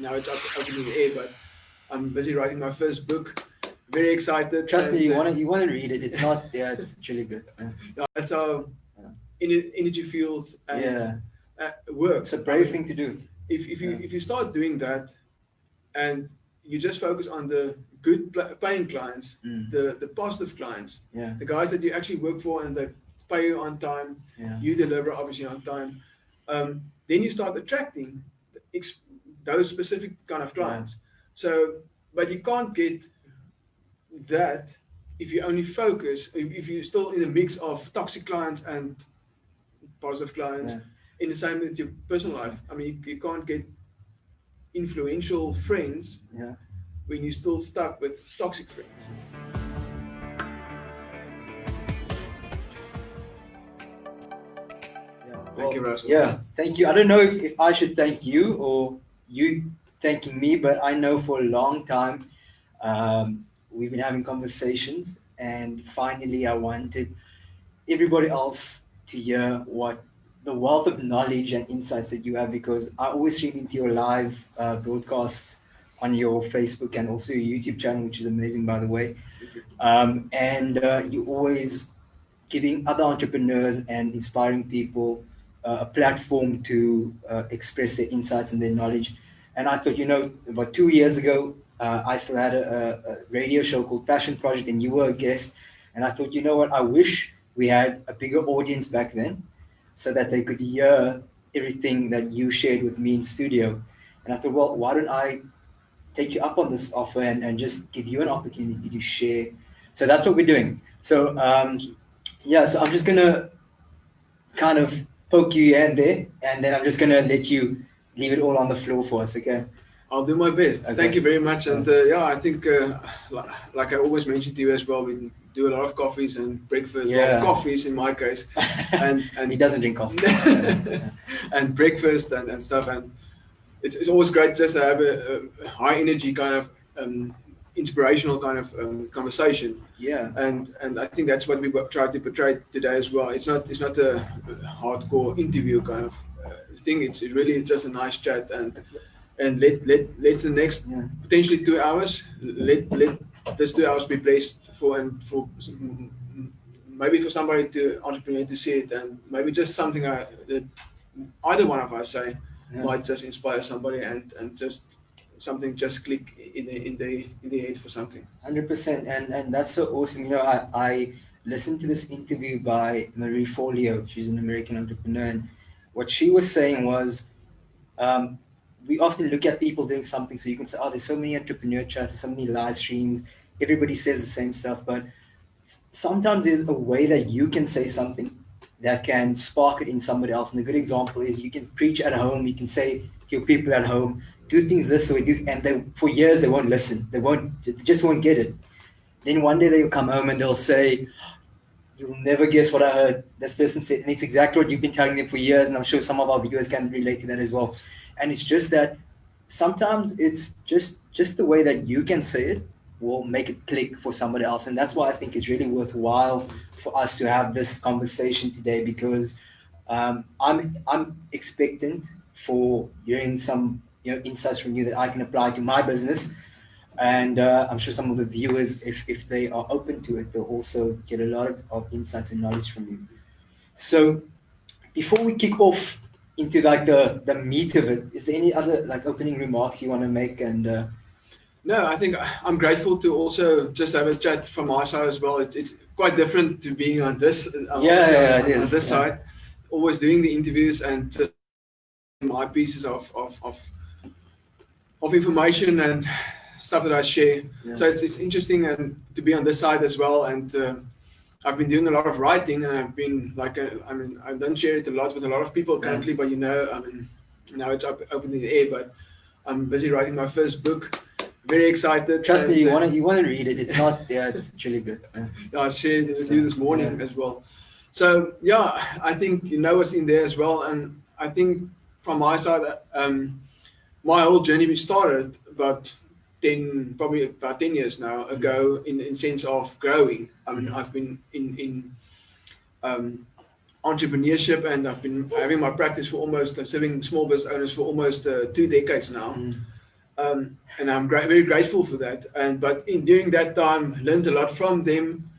now it's up in the air, but I'm busy writing my first book. Very excited. Trust me, you want to read it. It's not, yeah, it's really good. Yeah, that's how energy feels and works. It's a brave thing to do. If you start doing that, and you just focus on the good paying clients, the positive clients, the guys that you actually work for and they pay you on time, you deliver obviously on time, then you start attracting those specific kind of clients. So, but you can't get that if you only focus, if you're still in a mix of toxic clients and positive clients, in the same with your personal life. I mean, you can't get influential friends when you're still stuck with toxic friends. Thank you, Russell. Yeah, thank you. I don't know if I should thank you or you thanking me, but I know for a long time we've been having conversations, and finally I wanted everybody else to hear what the wealth of knowledge and insights that you have, because I always stream into your live broadcasts on your Facebook and also your YouTube channel, which is amazing, by the way. And you're always giving other entrepreneurs and inspiring people a platform to express their insights and their knowledge. And I thought, about 2 years ago, I still had a radio show called Passion Project, and you were a guest. And I thought, what, I wish we had a bigger audience back then so that they could hear everything that you shared with me in studio. And I thought, well, why don't I take you up on this offer and just give you an opportunity to share. So that's what we're doing. So, so I'm just going to kind of poke you here and there, and then I'm just going to let you leave it all on the floor for us, okay? I'll do my best. Okay. Thank you very much. And I think, like I always mentioned to you as well, we do a lot of coffees and breakfast. Well, coffees in my case. And he doesn't drink coffee. And breakfast and stuff. And it's always great just to have a high energy kind of inspirational kind of conversation. Yeah. And I think that's what we try to portray today as well. It's not a hardcore interview kind of thing. It's really just a nice chat, and let the next potentially 2 hours, let this 2 hours be placed for maybe for somebody entrepreneur to see it, and maybe just something that either one of us say might just inspire somebody and just something just click in the head for something. 100%, and that's so awesome. I listened to this interview by Marie Forleo. She's an American entrepreneur, and what she was saying was, we often look at people doing something, so you can say, oh, there's so many entrepreneur chats, there's so many live streams, everybody says the same stuff, but sometimes there's a way that you can say something that can spark it in somebody else. And a good example is you can preach at home, you can say to your people at home, do things this way, and for years they won't listen, they just won't get it. Then one day they'll come home and they'll say, you'll never guess what I heard this person said, and it's exactly what you've been telling them for years, and I'm sure some of our viewers can relate to that as well. And it's just that sometimes it's just the way that you can say it will make it click for somebody else. And that's why I think it's really worthwhile for us to have this conversation today, because I'm expectant for hearing some insights from you that I can apply to my business. And I'm sure some of the viewers, if they are open to it, they'll also get a lot of insights and knowledge from you. So before we kick off into like the meat of it, is there any other like opening remarks you want to make? And No, I think I'm grateful to also just have a chat from my side as well. It's quite different to being on this on this side, always doing the interviews and just my pieces of information and stuff that I share. So it's interesting and to be on this side as well. And I've been doing a lot of writing, and I've been I don't share it a lot with a lot of people currently, but now it's up in the air. But I'm busy writing my first book. Very excited. Trust me, you want to read it. It's not. It's really good. I shared it with you this morning as well. So I think what's in there as well, and I think from my side, my whole journey started probably about 10 years now ago in sense of growing. I've been in entrepreneurship, and I've been having my practice for almost serving small business owners for almost 2 decades now. And I'm very grateful for that. But during that time, learned a lot from them,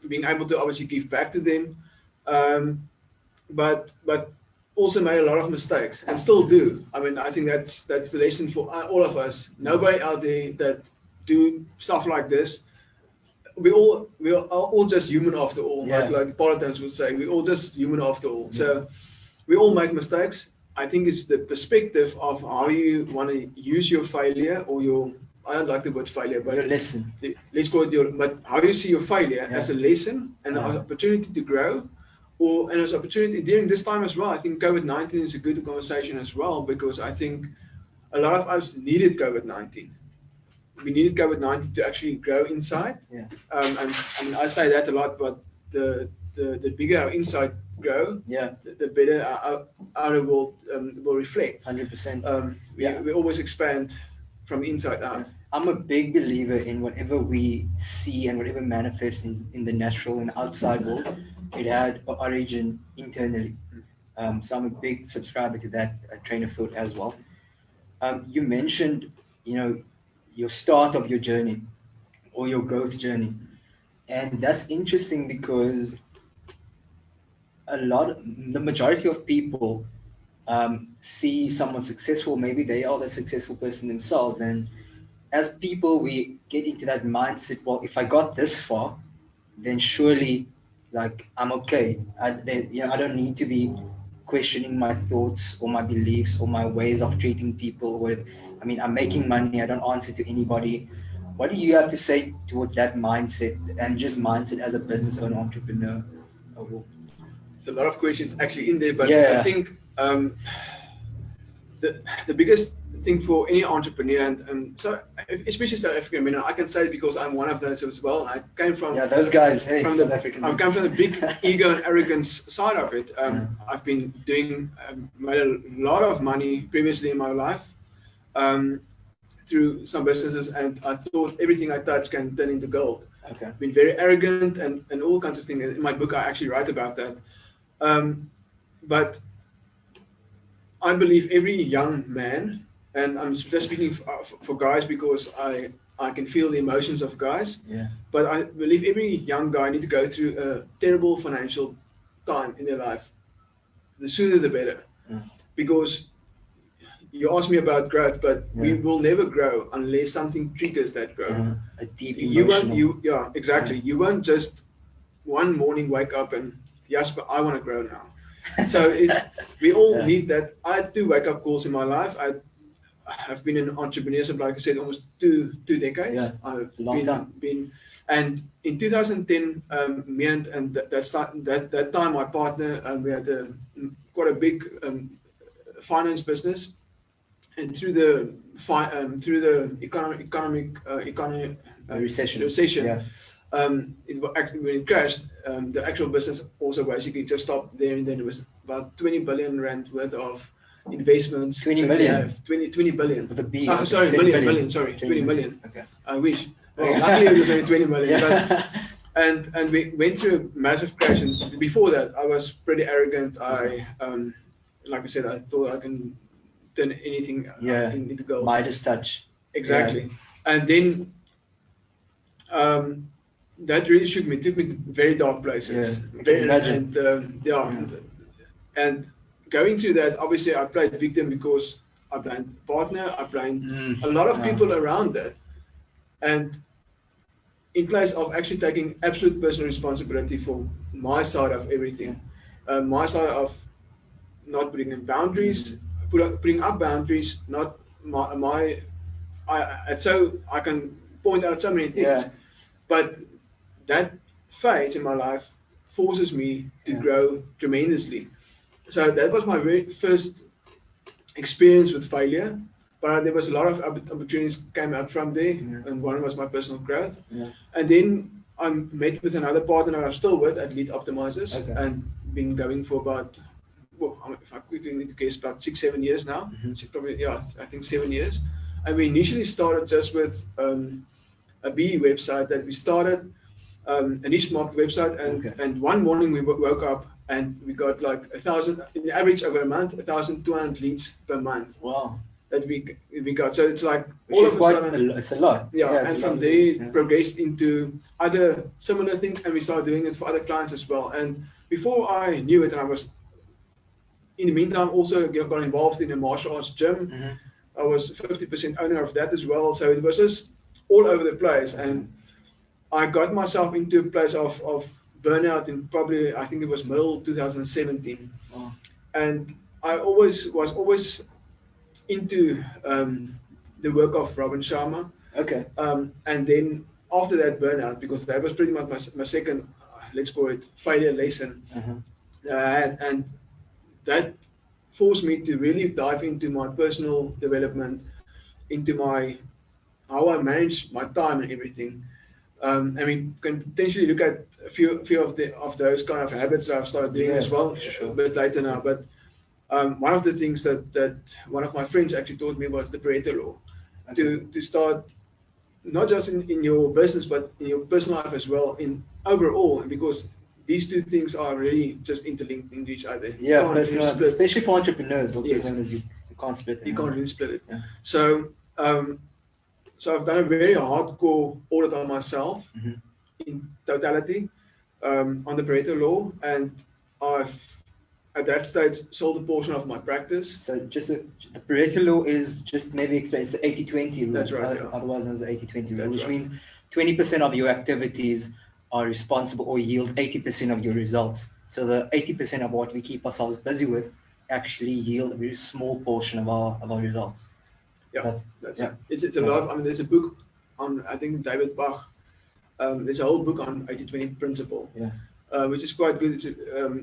being able to obviously give back to them, but also made a lot of mistakes and still do. I mean, I think that's the lesson for all of us. Nobody out there that do stuff like this. We are all just human after all. Like Paretons would say, we're all just human after all. So we all make mistakes. I think it's the perspective of how you want to use your failure or your, I don't like the word failure, but your lesson. Let's call it but how you see your failure as a lesson and an opportunity to grow, or and as an opportunity during this time as well. I think COVID-19 is a good conversation as well, because I think a lot of us needed COVID-19. We needed COVID-19 to actually grow inside. And I mean, I say that a lot, but the bigger our inside grow, the better our outer world will reflect. 100%. We always expand from inside out. I'm a big believer in whatever we see and whatever manifests in the natural and outside world, it had an origin internally. So I'm a big subscriber to that train of thought as well. You mentioned, your start of your journey or your growth journey. And that's interesting because the majority of people see someone successful, maybe they are the successful person themselves. And as people, we get into that mindset, well, if I got this far, then surely I'm okay. I don't need to be questioning my thoughts or my beliefs or my ways of treating people. I mean, I'm making money. I don't answer to anybody. What do you have to say towards that mindset and just mindset as a business owner, entrepreneur? There's a lot of questions actually in there, but I think the biggest thing for any entrepreneur, and so especially South African, I can say it because I'm one of those as well. I came from those guys. Hey, from South African. I come from the big ego and arrogance side of it. I've been made a lot of money previously in my life through some businesses, and I thought everything I touch can turn into gold. I've been very arrogant and all kinds of things. In my book, I actually write about that. But I believe every young man, and I'm just speaking for guys because I can feel the emotions of guys. But I believe every young guy needs to go through a terrible financial time in their life. The sooner the better. Because you asked me about growth, but we will never grow unless something triggers that growth. A deep emotional. Exactly. You won't just one morning wake up and Jasper, I want to grow now. So we all need that. I had 2 wake up calls in my life. I've been in entrepreneurship, like I said, almost two decades. I've been, and in 2010, me and that time my partner, we had quite a big finance business, and through the economic recession. When it crashed, the actual business also basically just stopped there, and then it was about 20 billion rand worth of investments. 20 million? 20 billion. With a B. Sorry, million, sorry, 20 million. Okay. I wish. Well, luckily it was only 20 million. But, and we went through a massive crash, and before that I was pretty arrogant. I, like I said, I thought I can turn anything into gold. Midas touch. Exactly. And then that really shook me, took me to very dark places. And going through that, obviously I played victim because I blamed partner, I blamed a lot of people around that. And in place of actually taking absolute personal responsibility for my side of everything, my side of not putting in boundaries, putting up boundaries, not so I can point out so many things, but that phase in my life forces me to grow tremendously. So that was my very first experience with failure, but there was a lot of opportunities came out from there, and one was my personal growth. And then I met with another partner I'm still with at Lead Optimizers, and been going for about, if I quickly need to guess, about 6-7 years now. Probably, I think 7 years. And we initially started just with a BE website that we started, a niche market website, and one morning we woke up and we got like 1,000, in the average over a month, 1,200 leads per month. Wow. that we got. So it's like Which all is of a quite sudden, it's a lot. yeah, and from there progressed into other similar things, and we started doing it for other clients as well. And before I knew it, and I was in the meantime also got involved in a martial arts gym. I was 50% owner of that as well. So it was just all over the place, and I got myself into a place of burnout in probably, I think it was middle 2017. And I was always into the work of Robin Sharma. Okay. And then after that burnout, because that was pretty much my second, let's call it failure lesson. And that forced me to really dive into my personal development, into how I manage my time and everything. And we can potentially look at a few of those kind of habits that I've started doing as well, a bit later now. But one of the things that one of my friends actually taught me was the Pareto Law, to start not just in your business but in your personal life as well, in overall, because these two things are really just interlinked into each other. Yeah, personal, especially for entrepreneurs. Yes. You can't split it. You can't really split it. Yeah. So I've done a very hardcore audit on myself in totality on the Pareto Law, and I've at that stage sold a portion of my practice. So just the Pareto Law is, just maybe explain, it's the 80-20 rule. That's right. Otherwise known as the 80-20 rule, which means 20% of your activities are responsible or yield 80% of your results. So the 80% of what we keep ourselves busy with actually yield a very small portion of our results. Yeah, it's a lot. I mean, there's a book on, I think, David Bach. There's a whole book on 80-20 principle, which is quite good.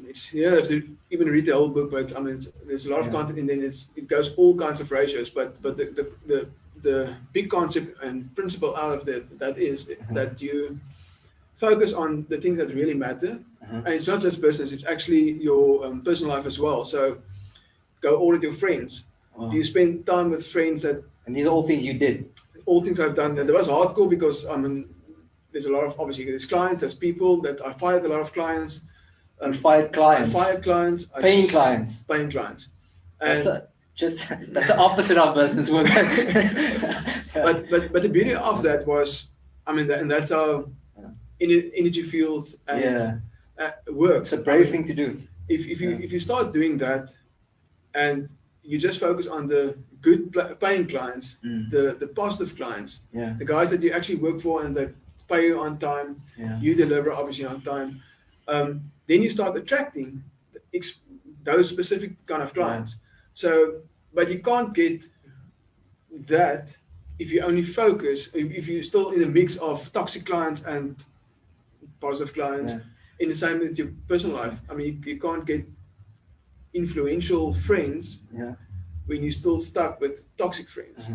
It's you have to even read the whole book, but I mean, there's a lot of content, and then it goes all kinds of ratios. But the big concept and principle out of that is that you focus on the things that really matter, and it's not just business; it's actually your personal life as well. So go audit your friends. Do you spend time with friends that? And these are all things you did. All things I've done, and it was hardcore because I mean, there's a lot of, obviously there's clients, there's people that I fired a lot of clients. Fired clients. I fired clients. Paying clients. Paying clients. And that's the opposite of business work. but the beauty of that was, I mean, and that's how energy fuels and works. It's a brave thing to do. If you start doing that, and you just focus on the good paying clients, the positive clients, the guys that you actually work for and that pay you on time, you deliver obviously on time, then you start attracting those specific kind of clients. So, but you can't get that if you only focus, if you're still in the mix of toxic clients and positive clients, in the same with your personal life. I mean, you can't get influential friends when you're still stuck with toxic friends.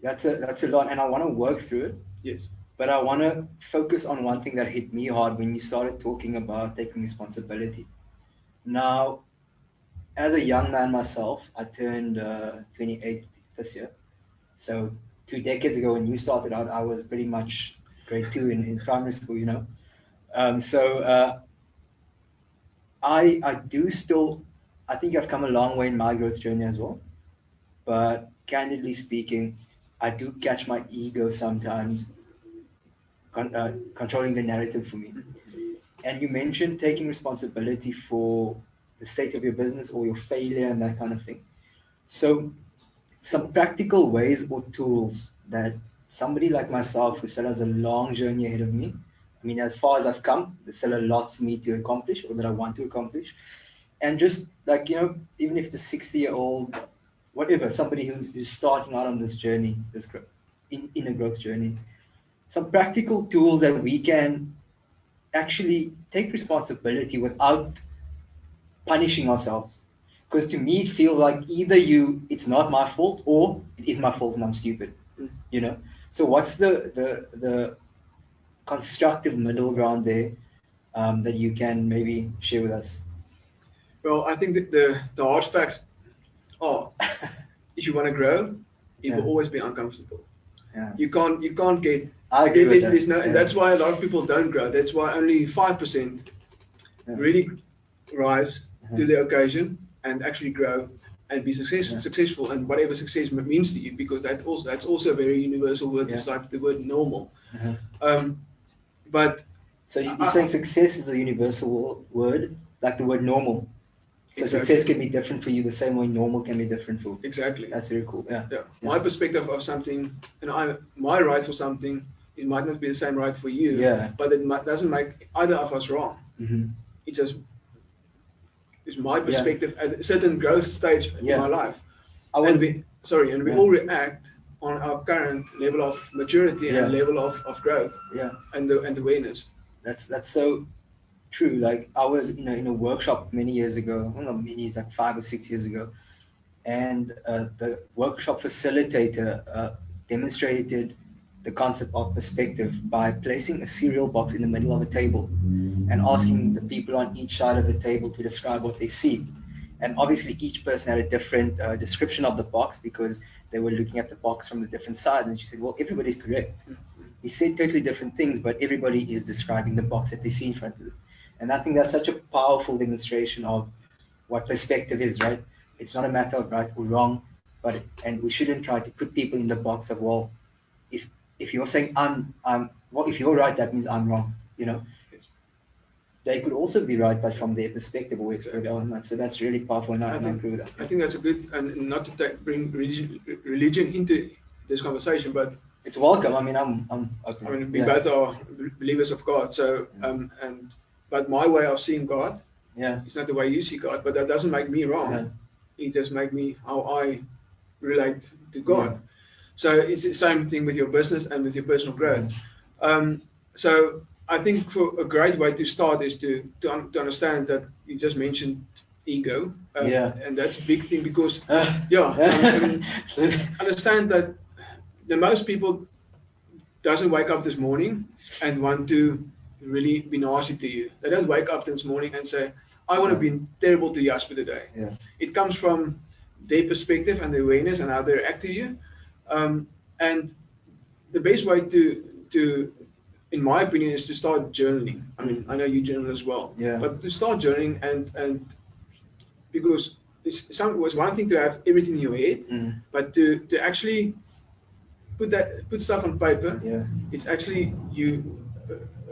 That's a lot, and I want to work through it. Yes. But I want to focus on one thing that hit me hard when you started talking about taking responsibility. Now, as a young man myself, I turned 28 this year. So 2 decades ago when you started out, I was pretty much grade 2 in primary school, you know. I think I've come a long way in my growth journey as well. But candidly speaking, I do catch my ego sometimes controlling the narrative for me. And you mentioned taking responsibility for the state of your business or your failure and that kind of thing. So some practical ways or tools that somebody like myself who still has a long journey ahead of me, I mean, as far as I've come, there's still a lot for me to accomplish or that I want to accomplish. And just like, you know, even if it's a 60-year-old, whatever, somebody who's starting out on this journey, in a growth journey, some practical tools that we can actually take responsibility without punishing ourselves. Because to me, it feels like either it's not my fault or it is my fault and I'm stupid, you know? So what's the constructive middle ground there that you can maybe share with us? Well, I think that the hard facts are, if you want to grow, it will always be uncomfortable. You can't get. I agree with that. And that's why a lot of people don't grow. That's why only 5% really rise to the occasion and actually grow. and be successful, and whatever success means to you, because that's also a very universal word. It's like the word normal. But so you're saying success is a universal word, like the word normal. So success can be different for you the same way normal can be different for you. Exactly. That's very cool. Yeah. My perspective of something, and my right for something, it might not be the same right for you. Yeah. But it doesn't make either of us wrong. It just is my perspective at a certain growth stage in my life. We all react on our current level of maturity and level of growth. And awareness. That's so true. Like I was in a workshop many years ago, well, not many, it's like 5 or 6 years ago, and the workshop facilitator demonstrated the concept of perspective by placing a cereal box in the middle of a table and asking the people on each side of the table to describe what they see. And obviously each person had a different description of the box because they were looking at the box from the different sides. And she said, well, everybody's correct. He said totally different things, but everybody is describing the box that they see in front of them. And I think that's such a powerful demonstration of what perspective is, right? It's not a matter of right or wrong, and we shouldn't try to put people in the box of, well, if you're saying if you're right, that means I'm wrong, They could also be right, but from their perspective, or so that's really powerful. And I agree with that. I think that's a good, and not to bring religion into this conversation, but it's welcome. I mean, we both are believers of God. So, but my way of seeing God, it's not the way you see God. But that doesn't make me wrong. It just makes me how I relate to God. So it's the same thing with your business and with your personal growth. So I think for a great way to start is to understand that you just mentioned ego, and that's a big thing because understand that the most people doesn't wake up this morning and want to really be nasty to you. They don't wake up this morning and say, I want to be terrible to Jasper today. It comes from their perspective and their awareness and how they react to you. And the best way to in my opinion, is to start journaling. I mean, I know you journal as well, but to start journaling and because it's one thing to have everything in your head, but to actually put stuff on paper, it's actually you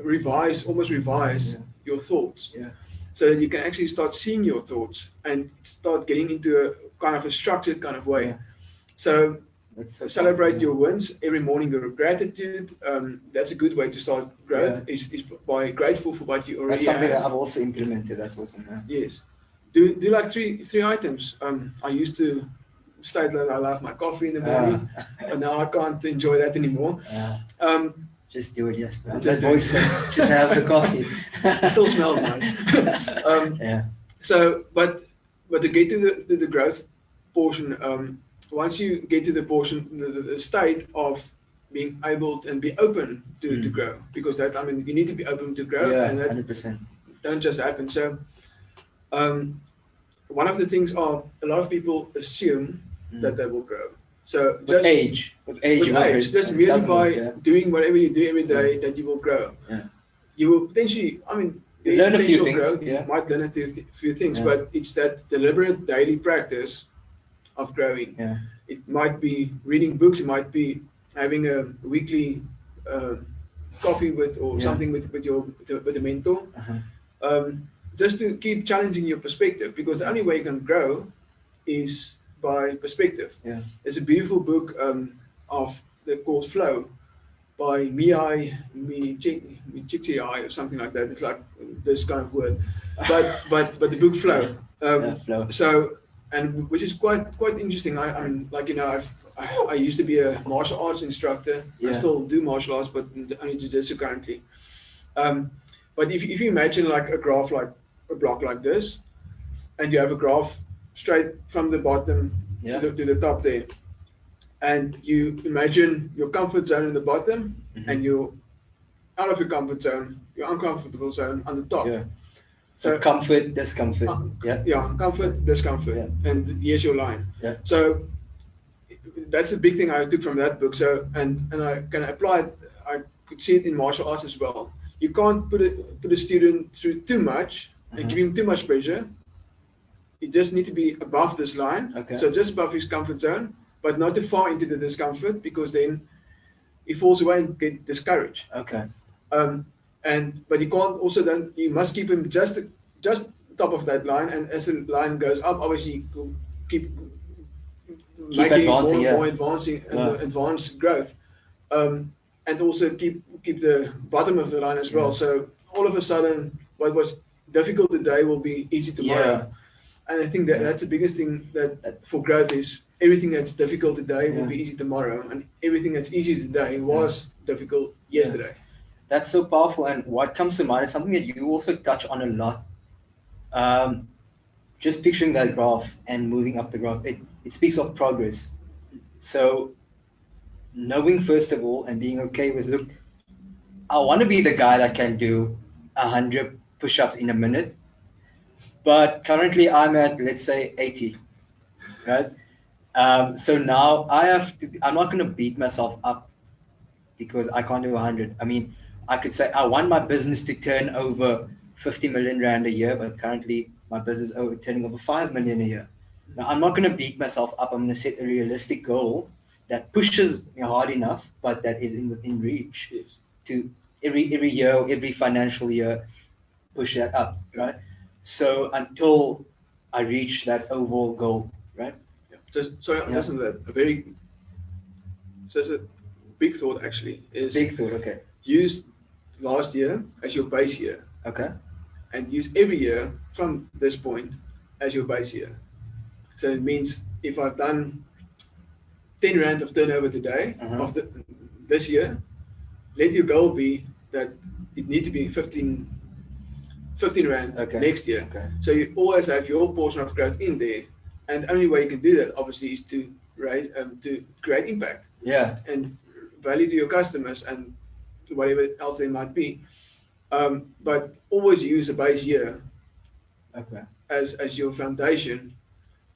revise your thoughts, so that you can actually start seeing your thoughts and start getting into a kind of a structured kind of way. So celebrate your wins every morning. Your gratitude. That's a good way to start growth. Is by grateful for what you already have. That's something that I've also implemented. That's awesome. Yes. Do like three items. I used to state that I love my coffee in the morning, but now I can't enjoy that anymore. Just do it, yes. Just have the coffee. It still smells nice. So, but to get to the growth portion. Once you get to the portion, the state of being able and be open to grow, because you need to be open to grow, and that 100%. Don't just happen. So, one of the things a lot of people assume that they will grow. So with age, just merely by doing whatever you do every day, that you will grow. You will potentially, you learn a few things. Growth, you might learn a few things, but it's that deliberate daily practice of growing. It might be reading books, it might be having a weekly coffee something with a mentor, just to keep challenging your perspective, because the only way you can grow is by perspective. There's a beautiful book called Flow by Mihai Csikszentmihalyi or something like that. It's like this kind of word, but the book Flow. Flow. So. And which is quite interesting. I used to be a martial arts instructor. I still do martial arts, but only jiu-jitsu currently. But if you imagine like a graph, like a block like this, and you have a graph straight from the bottom to the top there, and you imagine your comfort zone in the bottom, and you're out of your comfort zone, your uncomfortable zone on the top. So comfort, discomfort. Comfort, discomfort, and here's your line. So that's a big thing I took from that book. So and I can apply it. I could see it in martial arts as well. You can't put a student through too much and give him too much pressure. you just need to be above this line. Okay. So just above his comfort zone, but not too far into the discomfort, because then he falls away and get discouraged. Okay. But you can't also then, you must keep him just top of that line, and as the line goes up, obviously you keep making advancing, more advancing and advanced growth, and also keep the bottom of the line as well. So all of a sudden, what was difficult today will be easy tomorrow. And I think that's the biggest thing that for growth is everything that's difficult today will be easy tomorrow, and everything that's easy today was difficult yesterday. That's so powerful. And what comes to mind is something that you also touch on a lot. Just picturing that graph and moving up the graph, it speaks of progress. So knowing first of all and being okay with, look, I want to be the guy that can do 100 push-ups in a minute, but currently I'm at, let's say, 80, right? So now I'm not going to beat myself up because I can't do 100. I mean, I could say I want my business to turn over 50 million rand a year, but currently my business is turning over 5 million a year. Now, I'm not going to beat myself up. I'm going to set a realistic goal that pushes me hard enough, but that is within reach to every year, every financial year, push that up, right? So until I reach that overall goal, right? Listen to that. It's a big thought actually. Big thought, okay. Use last year as your base year. Okay. And use every year from this point as your base year. So it means if I've done 10 rand of turnover today, of this year, let your goal be that it need to be 15 rand next year. Okay. So you always have your portion of growth in there, and the only way you can do that obviously is to raise to create impact. Yeah. And value to your customers and whatever else they might be. But always use a base year as your foundation,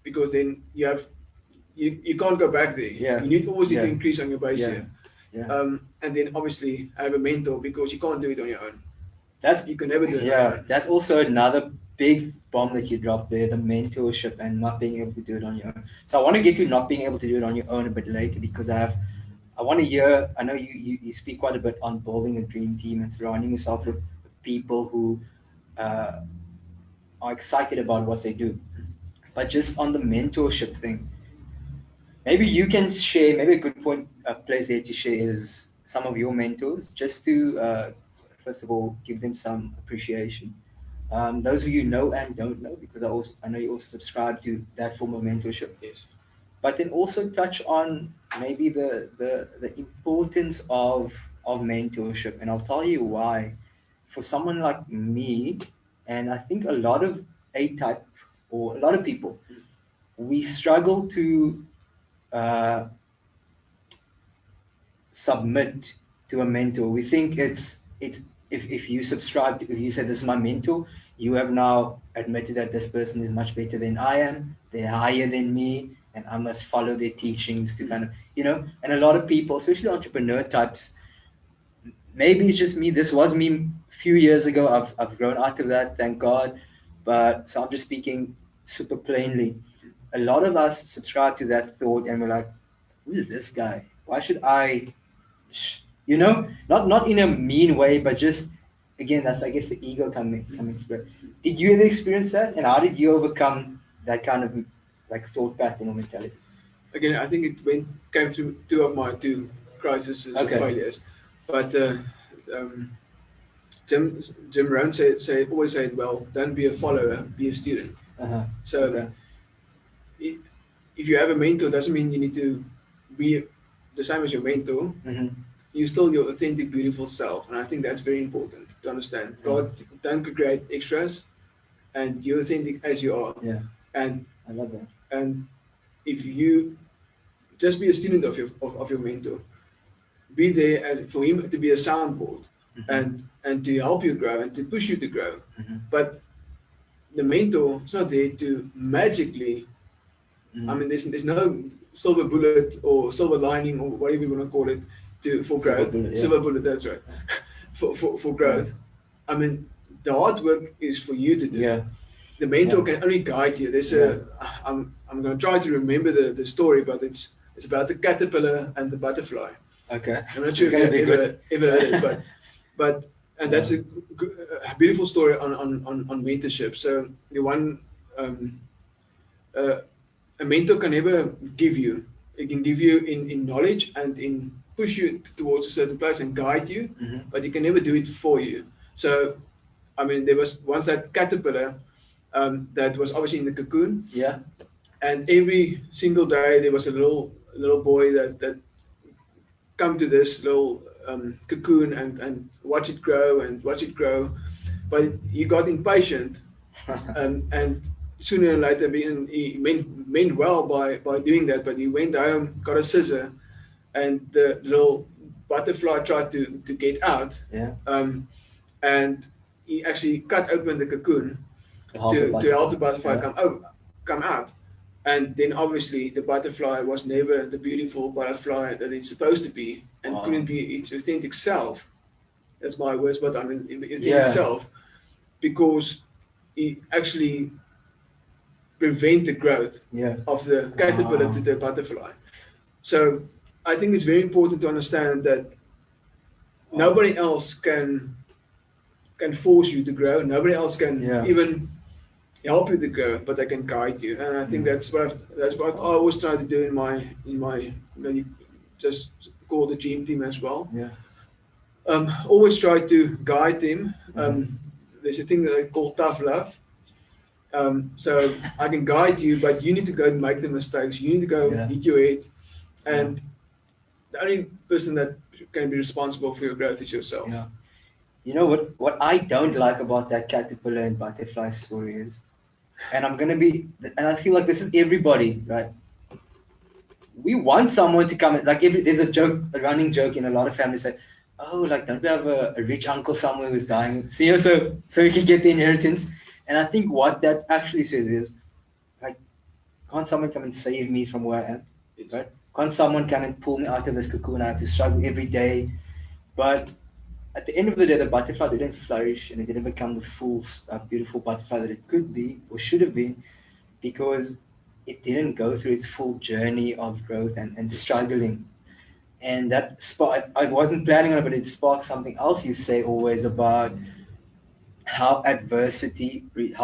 because then you can't go back there. Yeah. You need always need to increase on your base year. Yeah. And then obviously have a mentor, because you can't do it on your own. You can never do it. Yeah, that's also another big bomb that you dropped there, the mentorship and not being able to do it on your own. So I want to get to not being able to do it on your own a bit later, because I want to hear, I know you speak quite a bit on building a dream team and surrounding yourself with people who are excited about what they do. But just on the mentorship thing, maybe you can share, maybe a good place there to share is some of your mentors, just to, first of all, give them some appreciation. Those who you know and don't know, because I know you also subscribe to that form of mentorship. Yes. But then also touch on maybe the importance of mentorship. And I'll tell you why. For someone like me, and I think a lot of A-type, or a lot of people, we struggle to submit to a mentor. We think it's if you subscribe to, if you say this is my mentor, you have now admitted that this person is much better than I am, they're higher than me, and I must follow their teachings to kind of, and a lot of people, especially entrepreneur types, maybe it's just me, this was me a few years ago, I've grown out of that, thank God, but so I'm just speaking super plainly. A lot of us subscribe to that thought and we're like, who is this guy? Why should I, not in a mean way, but just, again, that's, I guess, the ego coming through. Did you ever experience that? And how did you overcome that kind of thought pattern or mentality? Again, I think it came through two of my crises or failures. But Jim Rohn always said, well, don't be a follower, be a student. So if you have a mentor, doesn't mean you need to be the same as your mentor. You're still your authentic, beautiful self. And I think that's very important to understand. God don't create extras, and you're authentic as you are. Yeah. And I love that. And if you just be a student of your mentor, be there for him to be a soundboard and to help you grow and to push you to grow. But the mentor is not there to magically, I mean, there's no silver bullet or silver lining or whatever you want to call it for growth. Silver bullet, that's right. for growth. I mean, the hard work is for you to do. Yeah. the mentor can only guide you. There's I'm going to try to remember the story, but it's about the caterpillar and the butterfly. Okay. I'm not sure if you ever heard it, but and that's a beautiful story on mentorship. So the one a mentor can never give you. It can give you in knowledge and in push you towards a certain place and guide you, but it can never do it for you. So, I mean, there was once that caterpillar that was obviously in the cocoon. Yeah. And every single day there was a little boy that come to this little cocoon and watch it grow and watch it grow, but he got impatient, and sooner or later he meant well by doing that, but he went home, got a scissor, and the little butterfly tried to get out, and he actually cut open the cocoon to help the butterfly come out. And then obviously the butterfly was never the beautiful butterfly that it's supposed to be, and couldn't be its authentic self. That's my words, but I mean authentic self, because he actually prevent the growth of the caterpillar to the butterfly. So I think it's very important to understand that nobody else can force you to grow. Nobody else can even help you to grow, but they can guide you. And I think that's what I always try to do in my you just call the GM team as well. Always try to guide them. There's a thing that I call tough love. So I can guide you, but you need to go and make the mistakes. You need to go hit your head, and the only person that can be responsible for your growth is yourself. You know what I don't like about that caterpillar and butterfly story is, and I feel like this is everybody, right? We want someone to come in, like there's a running joke in a lot of families say, oh, like don't we have a rich uncle somewhere who's dying, so we can get the inheritance. And I think what that actually says is, like, can't someone come and save me from where I am, right? Can't someone come and pull me out of this cocoon? I have to struggle every day, but at the end of the day, the butterfly didn't flourish and it didn't become the full, beautiful butterfly that it could be or should have been, because it didn't go through its full journey of growth and struggling. And that I wasn't planning on it, but it sparked something else you say always about how adversity breeds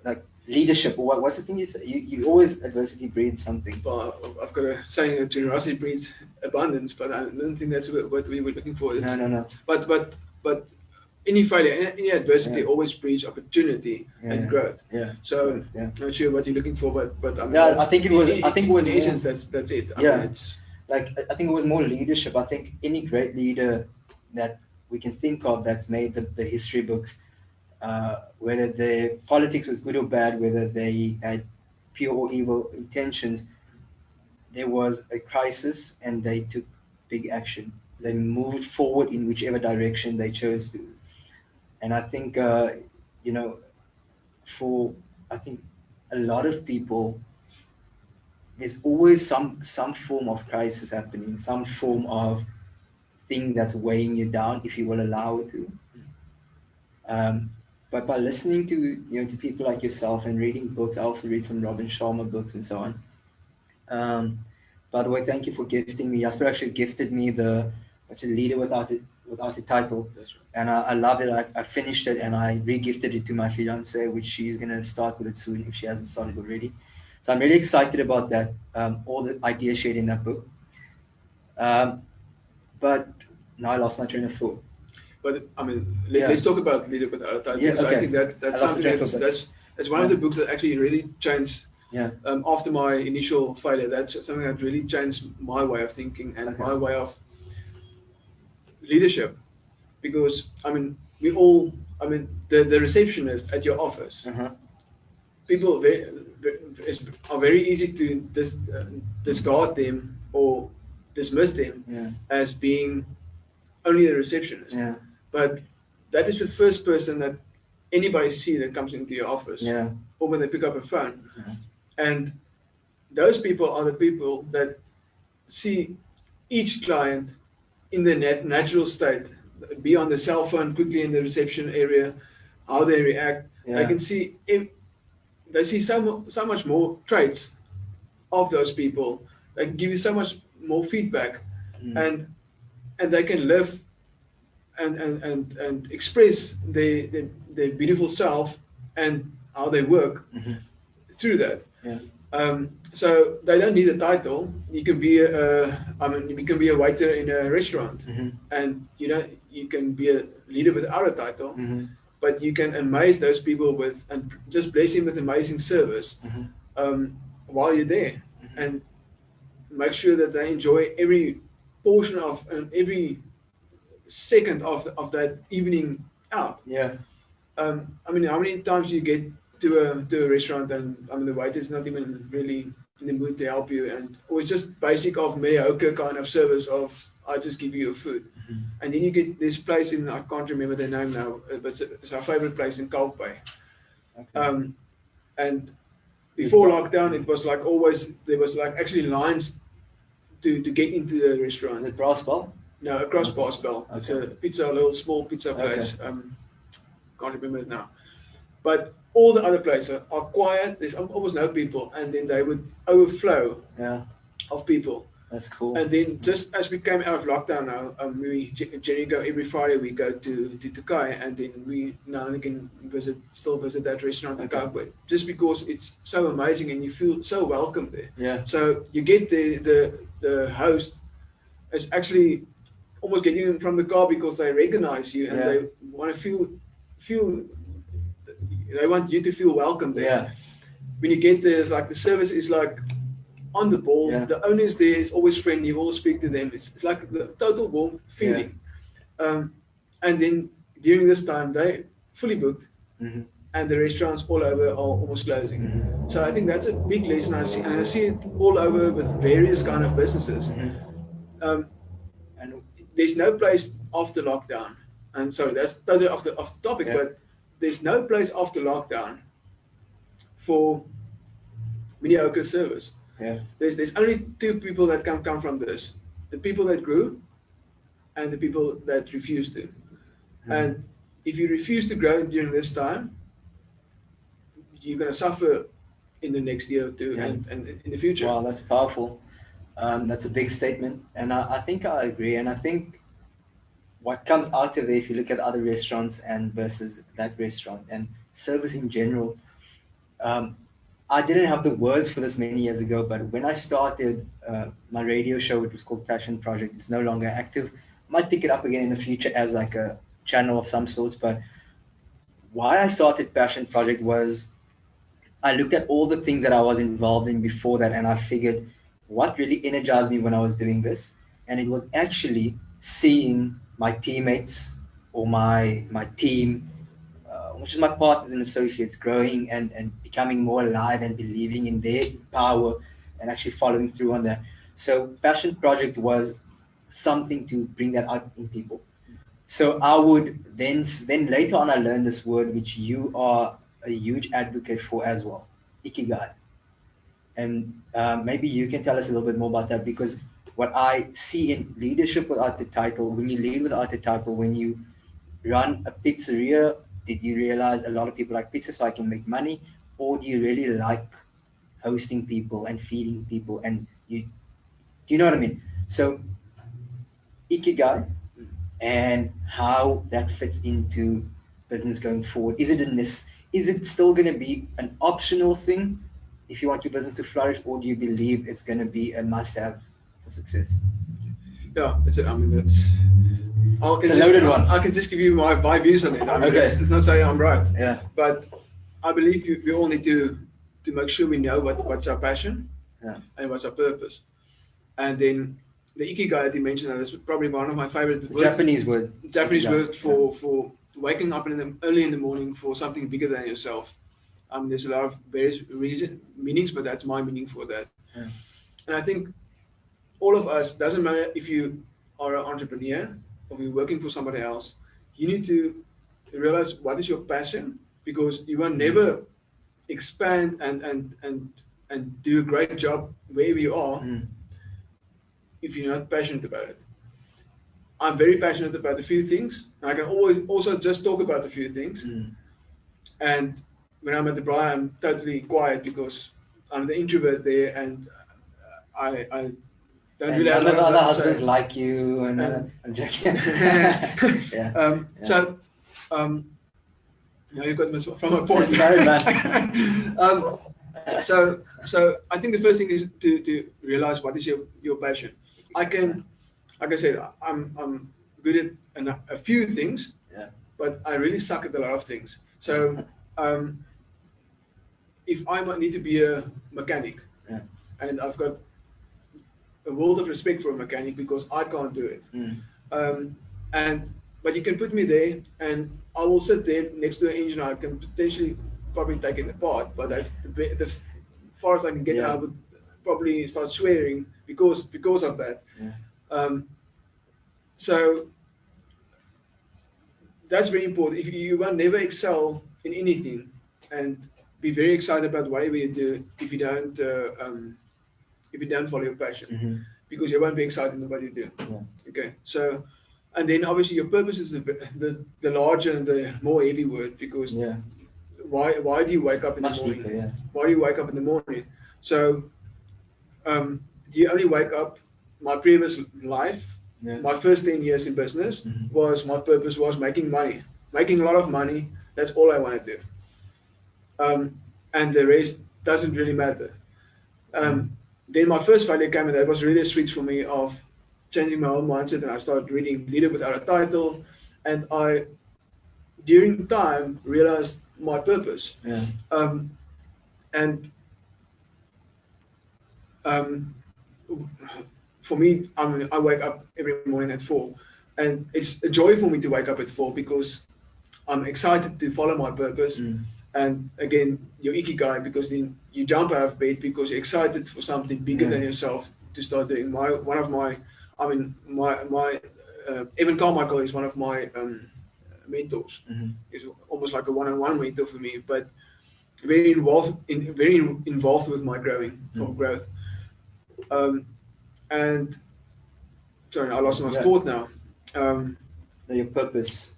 like leadership, or what's the thing you say? You always adversity breeds something. Well, I've got a saying that generosity breeds abundance, but I don't think that's what we were looking for. No. But any failure, any adversity always breeds opportunity and growth. So I'm not sure what you're looking for, but I mean, I think it was in essence, that's it. I mean, I think it was more leadership. I think any great leader that we can think of that's made the history books, whether their politics was good or bad, whether they had pure or evil intentions, there was a crisis and they took big action. They moved forward in whichever direction they chose to. And I think, for a lot of people, there's always some form of crisis happening, some form of thing that's weighing you down, if you will allow it to. But by listening to people like yourself and reading books, I also read some Robin Sharma books and so on. By the way, thank you for gifting me. Jasper actually gifted me what's a leader without a title, and I loved it. I finished it and I re-gifted it to my fiance, which she's gonna start with it soon if she hasn't started already. So I'm really excited about that. All the ideas shared in that book. But now I lost my train of thought. But I mean, let's talk about leader without a title. Because I think that's something that's one of the books that actually really changed. After my initial failure, that's something that really changed my way of thinking and my way of leadership. Because I mean, the receptionist at your office, people are very easy to discard them or dismiss them as being only the receptionist. But that is the first person that anybody see that comes into your office or when they pick up a phone. And those people are the people that see each client in their natural state be on the cell phone quickly in the reception area, how they react. They can see they see so much more traits of those people. They can give you so much more feedback, and they can live and express their beautiful self and how they work through that. So they don't need a title. You can be you can be a waiter in a restaurant, and you can be a leader without a title, but you can amaze those people with and just bless them with amazing service while you're there, and make sure that they enjoy every portion of and every second of that evening out. I mean, how many times do you get to a restaurant and the waiter's not even really in the mood to help you, or it's just basic of mediocre kind of service of I just give you your food, and then you get this place in, I can't remember the name now, but it's our favorite place in Kalk Bay. And before lockdown, it was like always there was like actually lines to get into the restaurant. The Brass Bell? No, across Brass Bell. It's a little small pizza place. Can't remember it now. But all the other places are quiet. There's almost no people, and then they would overflow of people. That's cool. And then just as we came out of lockdown now, we generally go every Friday. We go to Kai, and then we now and again still visit that restaurant in Kalk, just because it's so amazing and you feel so welcome there. So you get the host is actually almost getting in from the car because they recognize you and they want to feel. They want you to feel welcome there. When you get there, it's like the service is like on the ball. The owners there is always friendly. You always speak to them. It's like the total warm feeling. And then during this time, they fully booked, and the restaurants all over are almost closing. So I think that's a big lesson. I see it all over with various kind of businesses. And there's no place after lockdown. And sorry, that's totally off the topic, but there's no place after lockdown for mediocre service. There's only two people that can come from this: the people that grew and the people that refused to. And if you refuse to grow during this time, you're going to suffer in the next year or two and in the future. Wow, that's powerful. That's a big statement, and I think I agree. And I think what comes out of it, if you look at other restaurants and versus that restaurant and service in general, I didn't have the words for this many years ago, but when I started my radio show, it was called Passion Project. It's no longer active. Might pick it up again in the future as like a channel of some sorts. But why I started Passion Project was I looked at all the things that I was involved in before that, and I figured what really energized me when I was doing this, and it was actually seeing my teammates or my team, which is my partners and associates, growing and becoming more alive and believing in their power and actually following through on that. So Passion Project was something to bring that out in people. So I would then later on I learned this word which you are a huge advocate for as well, Ikigai. And maybe you can tell us a little bit more about that, because what I see in leadership without the title, when you lead without the title, when you run a pizzeria, did you realize a lot of people like pizza so I can make money? Or do you really like hosting people and feeding people? And do you know what I mean? So Ikigai and how that fits into business going forward. Is it still going to be an optional thing if you want your business to flourish, or do you believe it's going to be a must-have for success? Yeah, it's a loaded one. I can just give you my views on it. I mean, it's not saying I'm right. But I believe we all need to make sure we know what's our passion and what's our purpose. And then the Ikigai that you mentioned, that's probably one of my favorite words. Japanese word. Japanese word for waking up early in the morning for something bigger than yourself. There's a lot of various meanings, but that's my meaning for that. And I think all of us, doesn't matter if you are an entrepreneur or you're working for somebody else, you need to realize what is your passion, because you will never expand and do a great job wherever you are if you're not passionate about it. I'm very passionate about a few things. I can always also just talk about a few things. And when I'm at the bar, I'm totally quiet because I'm the introvert there, and I don't really have a lot of lot other to husbands say. like you, and I'm joking. Yeah. So, you got this from a point. Sorry, man. So I think the first thing is to realize what is your passion. I can, like I said, I'm good at a few things, but I really suck at a lot of things. So if I might need to be a mechanic, and I've got a world of respect for a mechanic because I can't do it. But you can put me there, and I will sit there next to an engine. I can potentially probably take it apart, but that's the far as I can get. I would probably start swearing because of that. So that's very important. If you will never excel in anything, and be very excited about whatever you do, if you don't follow your passion, because you won't be excited in what you do. Okay, so. And then obviously your purpose is the larger and the more heavy word, because why do you wake up in the morning? Deeper, Why do you wake up in the morning? So do you only wake up? My previous life, my first 10 years in business, was my purpose was making money, making a lot of money. That's all I want to do. And the rest doesn't really matter. Then my first failure came, and that was really a switch for me of changing my whole mindset, and I started reading Leader Without a Title, and I, during time, realized my purpose. For me, I wake up every morning at 4, and it's a joy for me to wake up at 4 because I'm excited to follow my purpose. And again, your ikigai, because then you jump out of bed because you're excited for something bigger than yourself to start doing. Evan Carmichael is one of my mentors. He's almost like a one-on-one mentor for me, but very involved with my growth. And sorry, I lost my thought now. Your purpose.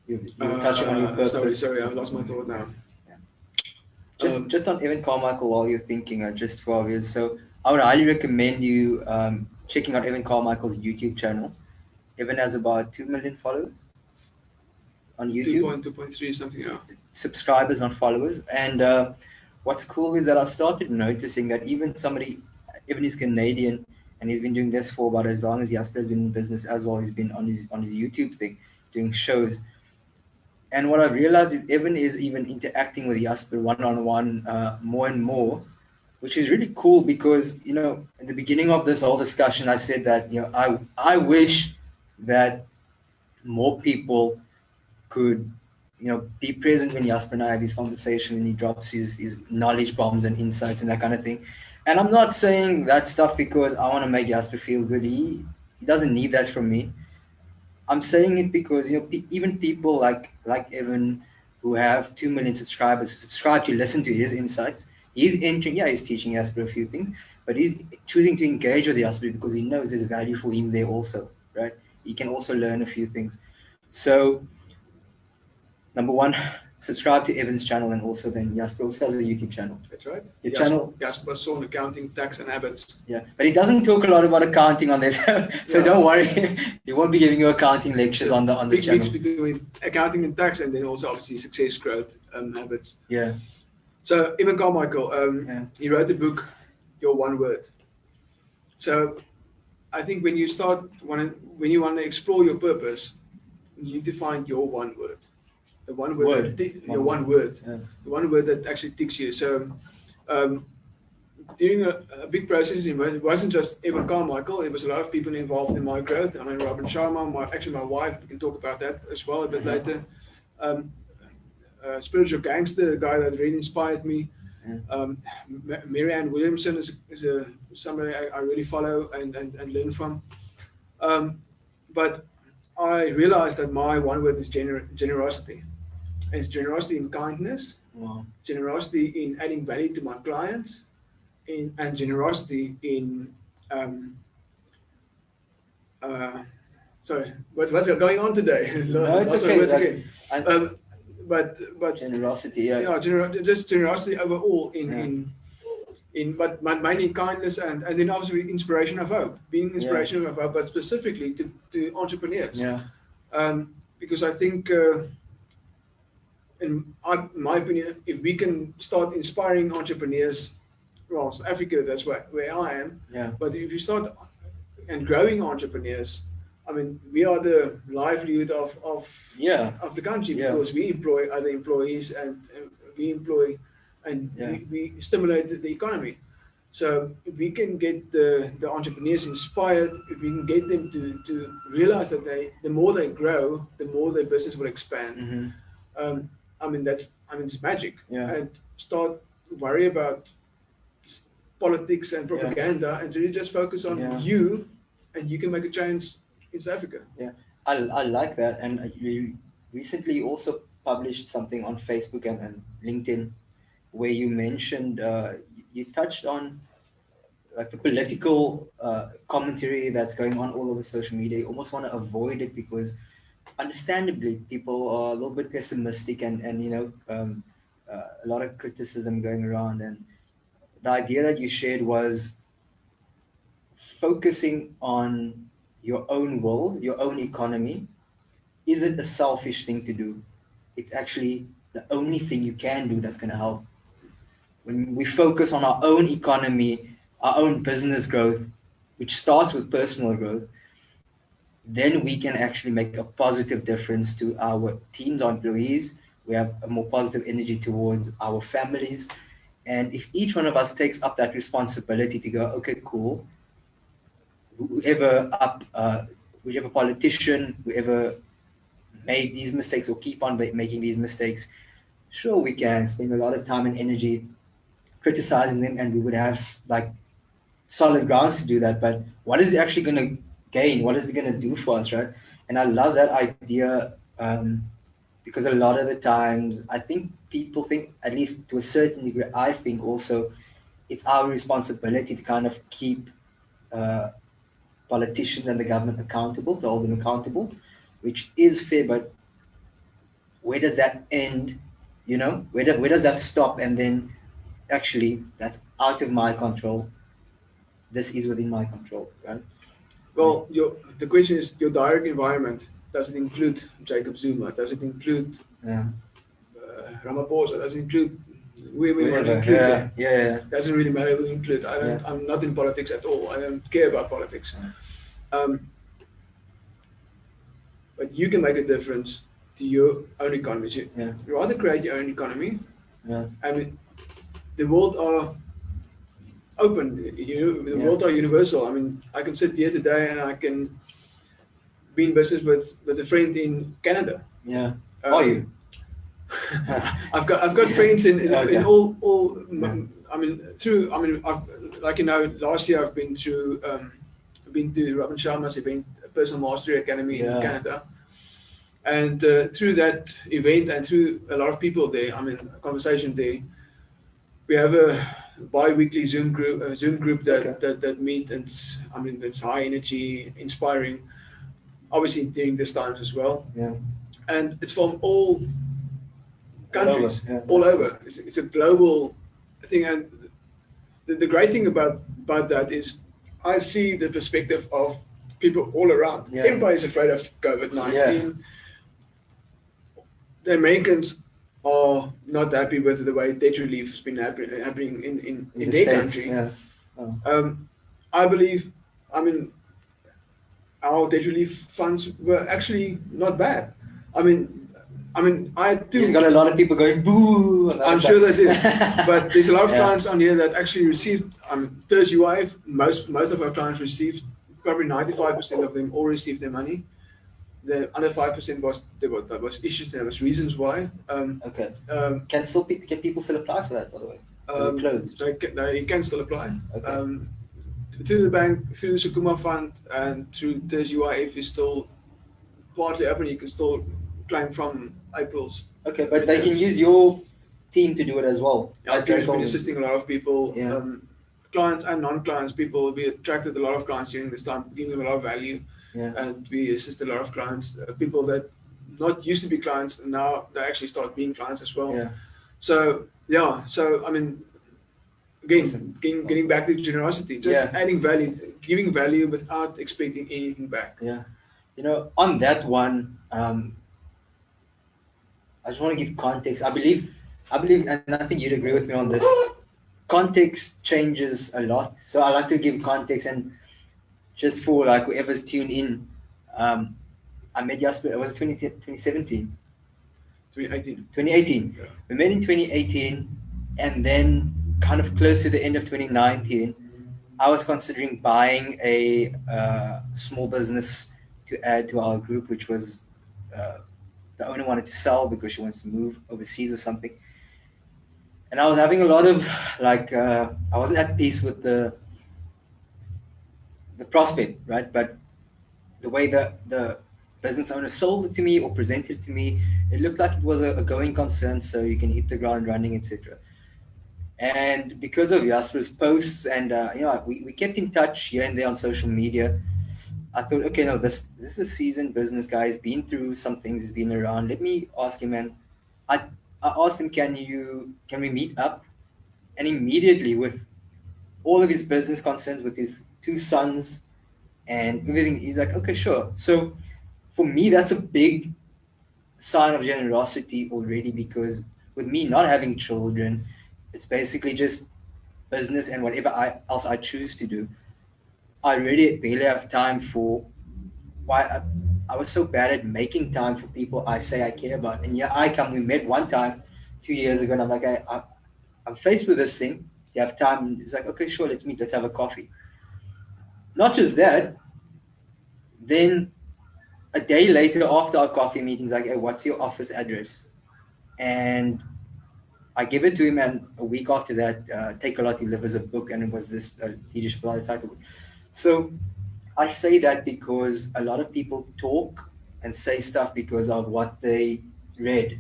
You touching on your purpose. Sorry, I lost my thought now. Just on Evan Carmichael while you're thinking, just for obvious. So I would highly recommend you checking out Evan Carmichael's YouTube channel. Evan has about 2 million followers on YouTube. 2.3 something. Subscribers, not followers. And what's cool is that I've started noticing that even is Canadian, and he's been doing this for about as long as Jasper has been in business as well. He's been on his YouTube thing, doing shows. And what I realized is Evan is even interacting with Jasper one-on-one more and more, which is really cool because, in the beginning of this whole discussion, I said that, I wish that more people could, be present when Jasper and I have these conversations and he drops his knowledge bombs and insights and that kind of thing. And I'm not saying that stuff because I want to make Jasper feel good. He doesn't need that from me. I'm saying it because even people like Evan, who have 2 million subscribers, who subscribe to listen to his insights, he's teaching Jasper a few things, but he's choosing to engage with Jasper because he knows there's value for him there also, right? He can also learn a few things. So, number one, subscribe to Evan's channel, and also then Jasper also has a YouTube channel. That's right. Your channel. Jasper Basson, Accounting, Tax and Habits. Yeah, but he doesn't talk a lot about accounting on this, so don't worry. He won't be giving you accounting lectures on the channel. Big mix between accounting and tax, and then also obviously success, growth, habits. Yeah. So Evan Carmichael, he wrote the book, Your One Word. So I think when you want to explore your purpose, you need to find your one word. The one word, your one word, the one word that actually ticks you. So during a big process, it wasn't just Evan Carmichael. There was a lot of people involved in my growth. I mean, Robin Sharma, my wife. We can talk about that as well a bit later. Spiritual Gangster, the guy that really inspired me. Marianne Williamson is somebody I really follow and learn from. But I realized that my one word is generosity. And it's generosity in kindness, generosity in adding value to my clients, and generosity in sorry, what's going on today? No, it's Lost my okay. words Like, again. But generosity, yeah. yeah, just generosity overall Yeah. but mainly kindness and then obviously inspiration of hope, being Yeah. inspiration of hope, but specifically to entrepreneurs. Yeah. Because I think, in my opinion, if we can start inspiring entrepreneurs, well, South Africa, that's where I am. Yeah. But if you start and growing entrepreneurs, I mean, we are the livelihood Yeah. of the country Yeah. because we employ other employees and we employ and Yeah. we stimulate the economy. So if we can get the entrepreneurs inspired, if we can get them to realize that the more they grow, the more their business will expand. Mm-hmm. It's magic. Yeah. And start worry about politics and Yeah. propaganda and really just focus on Yeah. you, and you can make a change in South Africa. Yeah, I like that. And you recently also published something on Facebook and LinkedIn where you mentioned, you touched on like the political commentary that's going on all over social media. You almost want to avoid it because understandably people are a little bit pessimistic and a lot of criticism going around. And the idea that you shared was focusing on your own will, your own economy, isn't a selfish thing to do. It's actually the only thing you can do that's going to help. When we focus on our own economy, our own business growth, which starts with personal growth, then we can actually make a positive difference to our teams, our employees. We have a more positive energy towards our families. And if each one of us takes up that responsibility to go, okay, cool, whichever politician, whoever made these mistakes or keep on making these mistakes, sure, we can spend a lot of time and energy criticizing them, and we would have like solid grounds to do that. But what is it actually going to gain? What is it going to do for us, right? And I love that idea, because a lot of the times I think people think, at least to a certain degree, I think also it's our responsibility to kind of keep uh, politicians and the government accountable, to hold them accountable, which is fair. But where does that end? Where does that stop? And then actually, that's out of my control. This is within my control, right? Well, the question is your direct environment. Does it include Jacob Zuma? Does it include Yeah. Ramaphosa? Does it include we want to Whatever. include Yeah. them? Yeah. Doesn't really matter who include. Yeah. I'm not in politics at all. I don't care about politics. But you can make a difference to your own economy. Yeah. You rather create your own economy. Yeah. I mean, the world are open. The Yeah. world are universal. I mean, I can sit here today and I can be in business with a friend in Canada. Yeah. Are you? I've got friends in Okay. all. Yeah. Last year I've been through. Been to Robin Sharma's event, Personal Mastery Academy in Canada, and through that event and through a lot of people there, conversation there, we have a bi-weekly Zoom group that meet, and that's high energy, inspiring, obviously during these times as well. Yeah. And it's from all countries, all over. It's a global thing, and the great thing about that is I see the perspective of people all around. Yeah. Everybody's afraid of COVID-19. Yeah. The Americans are not happy with the way debt relief has been happening in the their States, country. Yeah. Oh. I believe, our debt relief funds were actually not bad. I do. He's got a lot of people going boo. I'm sure they do, but there's a lot of Yeah. clients on here that actually received. There's Weve. Most of our clients received, probably 95% of them all received their money. The other 5% there was issues. There was reasons why. Okay. Can people still apply for that, by the way? Closed. They can still apply. Okay. Through the bank, through the Sukuma Fund, and through the UIF is still partly open. You can still claim from April's. Okay, but they can use your team to do it as well. Our team has been assisting a lot of people, Yeah. clients and non-clients. People, we attracted a lot of clients during this time, giving them a lot of value. and we assist a lot of clients, people that not used to be clients, and now they actually start being clients as well. So I mean, again, Awesome. getting back to generosity, just adding value, giving value without expecting anything back. Yeah, you know, on that one, I just want to give context. I believe, and I think you'd agree with me on this. Context changes a lot, so I like to give context. And just for like whoever's tuned in, I met Jasper. It was 2017. 2018. 2018. Yeah. We met in 2018, and then kind of close to the end of 2019, I was considering buying a small business to add to our group, which was the owner wanted to sell because she wants to move overseas or something. And I was having a lot of like I wasn't at peace with the prospect, right? But the way the business owner sold it to me or presented it to me, it looked like it was a going concern, so you can hit the ground running, etc. And because of Jasper's posts and we kept in touch here and there on social media, I thought, okay, no, this is a seasoned business guy. He's been through some things. He's been around. Let me ask him. And I asked him, can we meet up? And immediately, with all of his business concerns, with his two sons and everything, he's like, okay, sure. So for me, that's a big sign of generosity already, because with me not having children, it's basically just business and whatever else I choose to do. I really barely have time for why I was so bad at making time for people I say I care about. And yeah, I come. We met one time 2 years ago, and I'm like, I'm faced with this thing. You have time? It's like, okay, sure, let's meet. Let's have a coffee. Not just that. Then a day later, after our coffee meetings, like, hey, what's your office address? And I give it to him, and a week after that, Take a Lot delivers a book, and it was this leadership title. So I say that because a lot of people talk and say stuff because of what they read,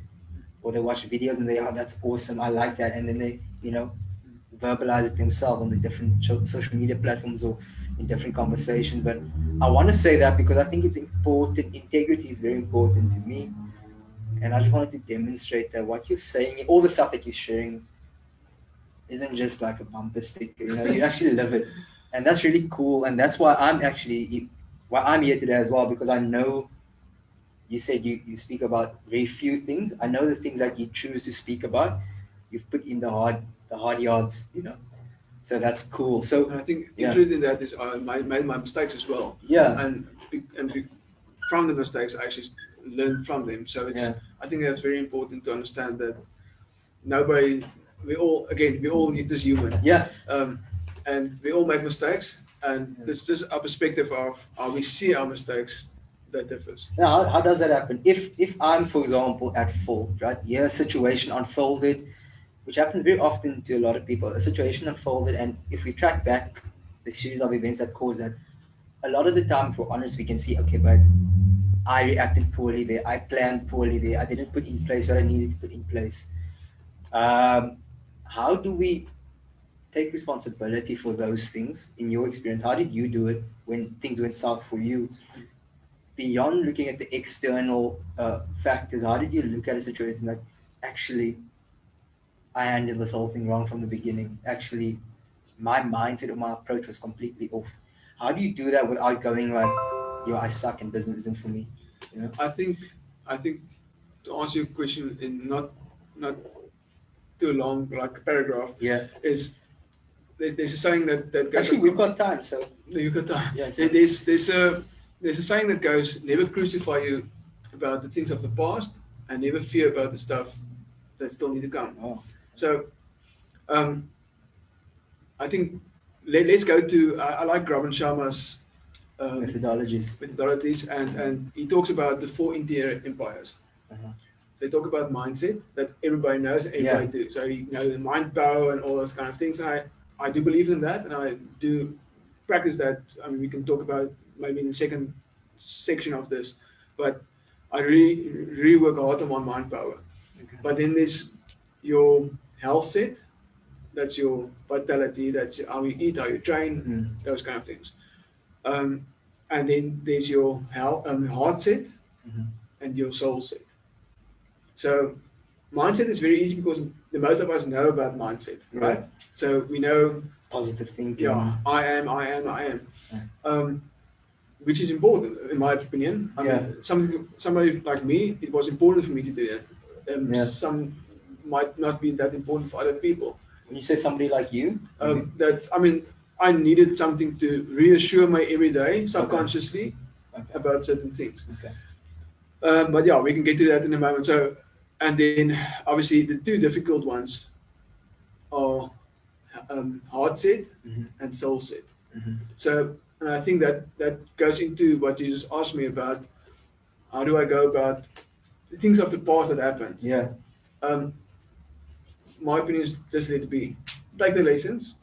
or they watch videos and they, oh, that's awesome, I like that, and then they, verbalize it themselves on the different social media platforms or in different conversations. But I want to say that because I think it's important. Integrity is very important to me, and I just wanted to demonstrate that what you're saying, all the stuff that you're sharing, isn't just like a bumper sticker. You actually live it, and that's really cool. And that's why I'm here today as well, because I know you said you speak about very few things. I know the things that you choose to speak about, you've put in the hard yards. So that's cool. So and I think included in that is I made my mistakes as well. Yeah. And from the mistakes, I actually learn from them. So I think that's very important to understand that we all need this human. Yeah. And we all make mistakes, and it's just our perspective of how we see our mistakes that differs. Now, how does that happen? If I'm, for example, at fault, right? Yeah, a situation unfolded, which happens very often to a lot of people. A situation unfolded, and if we track back the series of events that caused that, a lot of the time, if we're honest, we can see, okay, but I reacted poorly there. I planned poorly there. I didn't put in place what I needed to put in place. How do we take responsibility for those things in your experience? How did you do it when things went south for you? Beyond looking at the external factors, how did you look at a situation like, actually, I handled this whole thing wrong from the beginning. Actually, my mindset or my approach was completely off. How do you do that without going like, I suck and business isn't for me? I think to answer your question in not too long, like a paragraph, is there's a saying that goes. Actually, we've got time, so you've got time. Yeah, there's a saying that goes: never crucify you about the things of the past, and never fear about the stuff that still need to come. Oh. So, I think let's go to. I like Graban Sharma's methodologies, and he talks about the 4 interior empires. They talk about mindset that everybody knows, everybody do. So the mind power and all those kind of things. And I do believe in that, and I do practice that. I mean, we can talk about maybe in the second section of this, but I really work hard on my mind power. Okay. But then there's your health set. That's your vitality. That's how you eat, how you train, those kind of things. and then there's your heart set and your soul set. So mindset is very easy because the most of us know about mindset, right? So we know positive thinking. Yeah, I am. Yeah. Which is important in my opinion. I mean, somebody like me, it was important for me to do that. Some might not be that important for other people. When you say somebody like you, that I mean, I needed something to reassure me every day, subconsciously, about certain things. Okay. But yeah, we can get to that in a moment. So, and then obviously the two difficult ones are heart set and soul set. So, and I think that goes into what you just asked me about. How do I go about the things of the past that happened? Yeah. My opinion is just let it be. Take the lessons.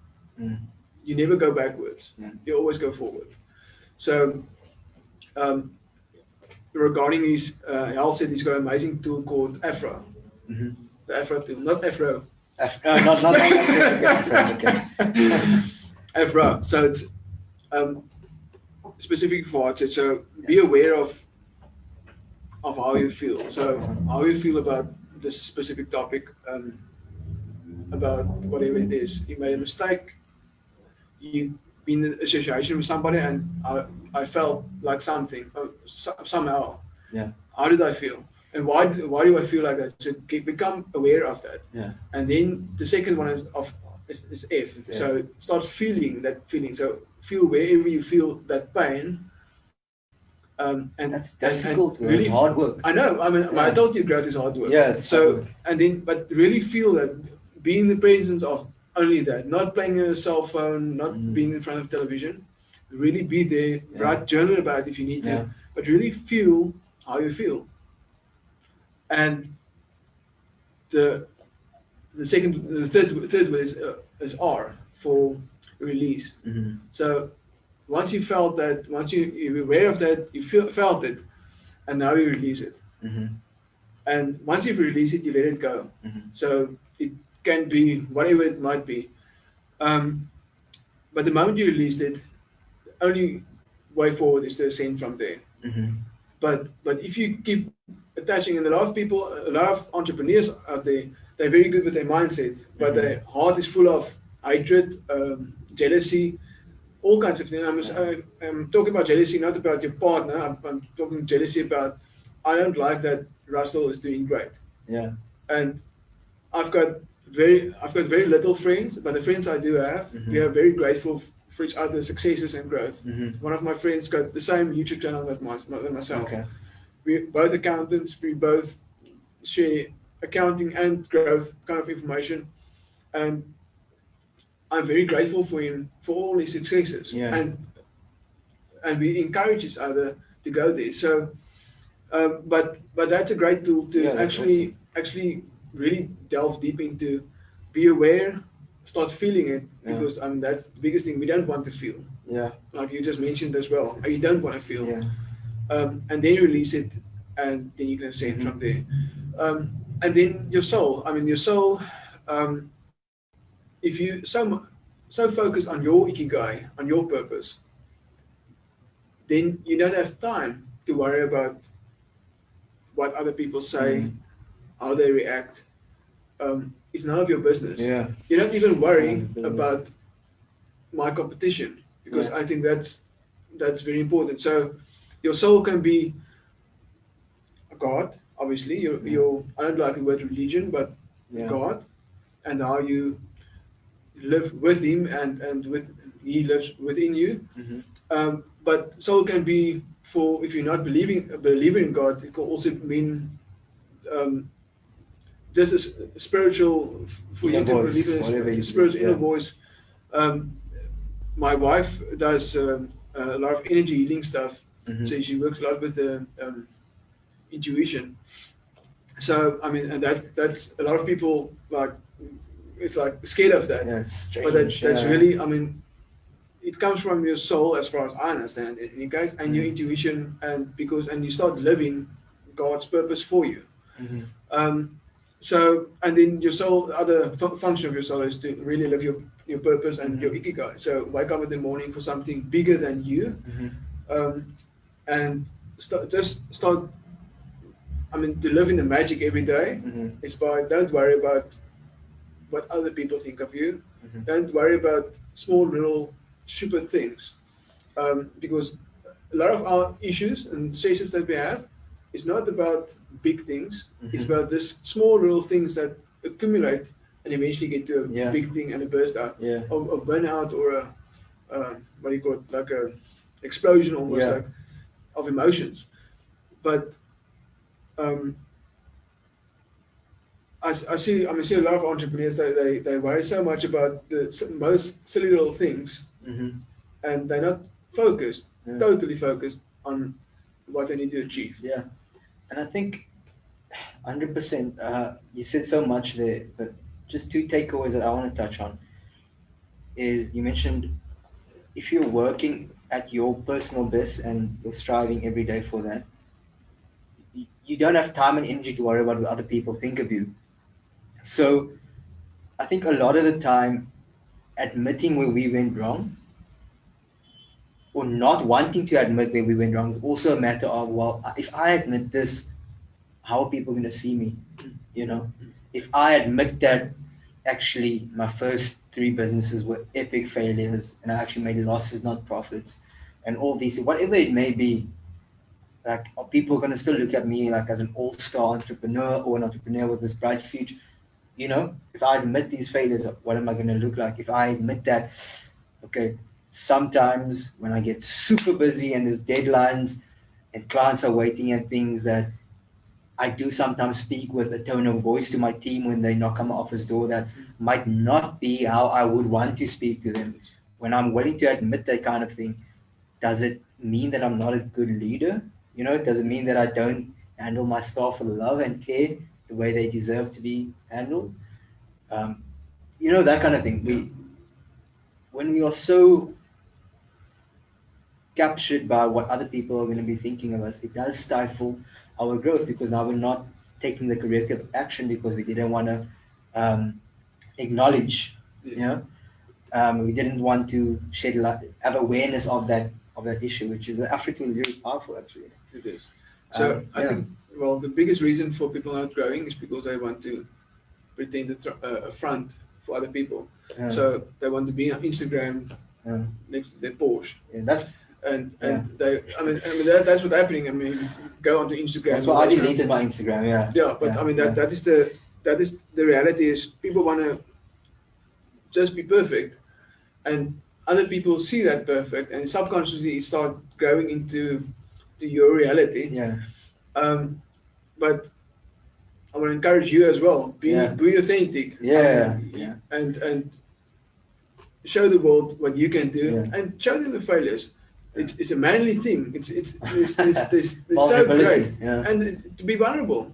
You never go backwards. You always go forward. So, regarding his health set, he's got an amazing tool called Afro. The Afro tool, not Afro. Not okay. Afro. So it's specific for heart set. So be aware of how you feel. So how you feel about this specific topic, about whatever it is. You made a mistake. You've been in association with somebody, and I felt like something somehow. Yeah. How did I feel? And why do I feel like that? So become aware of that. Yeah. And then the second one is F. So start feeling that feeling. So feel wherever you feel that pain. And that's difficult. And really, it's hard work. I know. I mean, I told you growth is hard work. Yes. So and then, but really feel that, be in the presence of only that, not playing a cell phone, not being in front of television. Really be there. Write journal about it if you need to, but really feel how you feel. And the third word is R for release. So once you felt that, once you're aware of that, you felt it, and now you release it. And once you've released it, you let it go. So it can be whatever it might be. But the moment you release it, the only way forward is to ascend from there. But if you keep attaching, and a lot of entrepreneurs out there, they're very good with their mindset, but their heart is full of hatred, jealousy, all kinds of things. I'm talking about jealousy, not about your partner. I'm talking jealousy about, I don't like that Russell is doing great. Yeah. And I've got very little friends, but the friends I do have, we are very grateful for each other's successes and growth. One of my friends got the same YouTube channel as myself. Okay. We're both accountants. We both share accounting and growth kind of information, and I'm very grateful for him for all his successes. Yeah. And we encourage each other to go there. So, but that's a great tool to actually really delve deep into, be aware, start feeling it, because I mean that's the biggest thing we don't want to feel. Yeah. Like you just mentioned as well, you don't want to feel. Yeah. And then release it, and then you can ascend from there. And then your soul. I mean, your soul. If you so focus on your ikigai, on your purpose, then you don't have time to worry about what other people say, how they react. It's none of your business. Yeah. You don't even worry about my competition, because I think that's very important. So your soul can be a God, obviously. Your I don't like the word religion, but God, and how you live with Him, and with He lives within you. But soul can be, for if you're not a believer in God, it can also mean just a spiritual, for you to believe in a spiritual inner voice. My wife does a lot of energy healing stuff, so she works a lot with intuition. So I mean, and that's a lot of people it's like scared of that. Yeah, it's strange. But that's really, I mean, it comes from your soul, as far as I understand it, you guys, and your intuition, and you start living God's purpose for you. So, and then your soul, the other function of your soul is to really live your purpose and your ikigai. So wake up in the morning for something bigger than you, and start. I mean, to live in the magic every day is by don't worry about what other people think of you. Don't worry about small little stupid things, because a lot of our issues and stresses that we have is not about big things. It's about this small little things that accumulate and eventually get to a big thing and a burst out, or a burnout, or a what do you call it, like a explosion almost, like of emotions. But um, I see a lot of entrepreneurs, they worry so much about the most silly little things, and they're not focused, totally focused on what they need to achieve. Yeah, and I think 100%. You said so much there, but just two takeaways that I want to touch on is you mentioned if you're working at your personal best and you're striving every day for that, you don't have time and energy to worry about what other people think of you. So I think a lot of the time, admitting where we went wrong or not wanting to admit where we went wrong is also a matter of, well, if I admit this, how are people going to see me? You know, if I admit that actually my first 3 businesses were epic failures and I actually made losses, not profits, and all these, whatever it may be, like, are people going to still look at me like as an all-star entrepreneur or an entrepreneur with this bright future? You know, if I admit these failures, what am I going to look like? If I admit that, okay, sometimes when I get super busy and there's deadlines and clients are waiting at things, that I do sometimes speak with a tone of voice to my team when they knock on my office door that might not be how I would want to speak to them. When I'm willing to admit that kind of thing, does it mean that I'm not a good leader? You know, does it mean that I don't handle my staff with love and care the way they deserve to be handled? You know, that kind of thing. When we are so captured by what other people are going to be thinking of us, it does stifle our growth because now we're not taking the corrective action because we didn't want to acknowledge, you know, we didn't want to shed light, have awareness of that issue, which is Africa is very powerful actually. It is. So I think, well, the biggest reason for people not growing is because they want to pretend a front for other people. So they want to be on Instagram next to their Porsche. That's and they, I mean that's what's happening. I mean, go onto Instagram. That's why I deleted my Instagram. But I mean that is the reality is people want to just be perfect, and other people see that perfect, and subconsciously start growing into your reality. But I want to encourage you as well. Be authentic. And show the world what you can do, and show them the failures. It's a manly thing. It's so great, and to be vulnerable.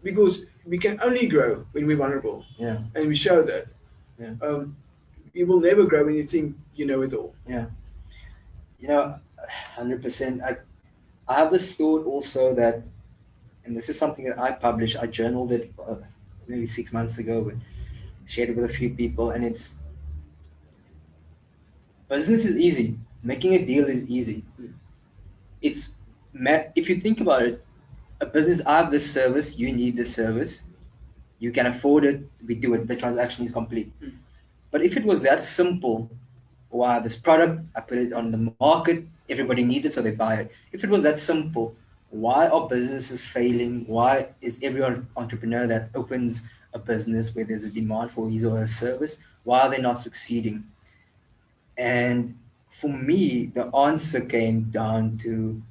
Because we can only grow when we're vulnerable. And we show that. You will never grow when you think you know it all. You know, 100%. I have this thought also that, and this is something that I published. I journaled it maybe 6 months ago, but shared it with a few people, and it's business is easy. Making a deal is easy. It's if you think about it, a business, I have this service, you need this service, you can afford it, we do it, the transaction is complete. But if it was that simple, wow, this product, I put it on the market, everybody needs it, so they buy it. If it was that simple, why are businesses failing? Why is every entrepreneur that opens a business where there's a demand for his or her service, why are they not succeeding? And for me, the answer came down to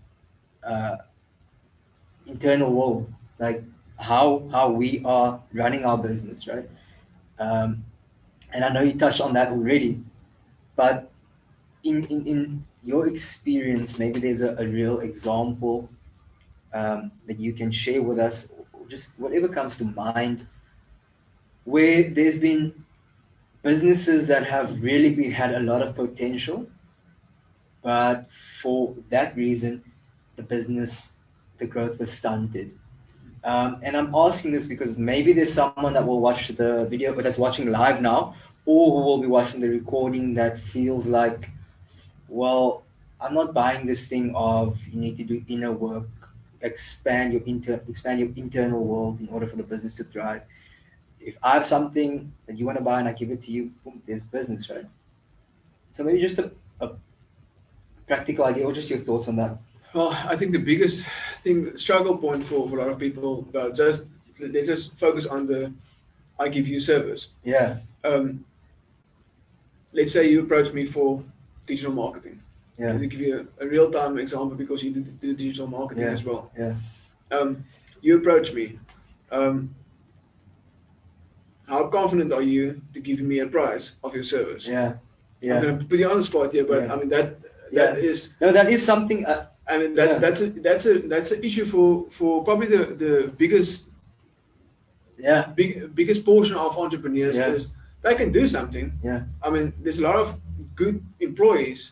internal will, like how we are running our business, right? And I know you touched on that already, but in your experience, maybe there's a real example that you can share with us, or just whatever comes to mind, where there's been businesses that have really had a lot of potential, but for that reason, the growth was stunted. And I'm asking this because maybe there's someone that will watch the video, but that's watching live now, or who will be watching the recording that feels like, well, I'm not buying this thing of you need to do inner work, expand your internal world in order for the business to thrive. If I have something that you want to buy and I give it to you, boom, there's business, right? So maybe just a practical idea, or just your thoughts on that. Well, I think the biggest struggle point for a lot of people, let's just focus on the I give you service. Yeah. Let's say you approach me for digital marketing. Yeah. To give you a real-time example, because you do digital marketing as well. Yeah. You approach me. How confident are you to give me a price of your service? Yeah. Yeah. I'm going to put you on the spot here, but I mean that is something. I mean that's an issue for probably the biggest biggest portion of entrepreneurs is they can do something. Yeah. I mean, there's a lot of good employees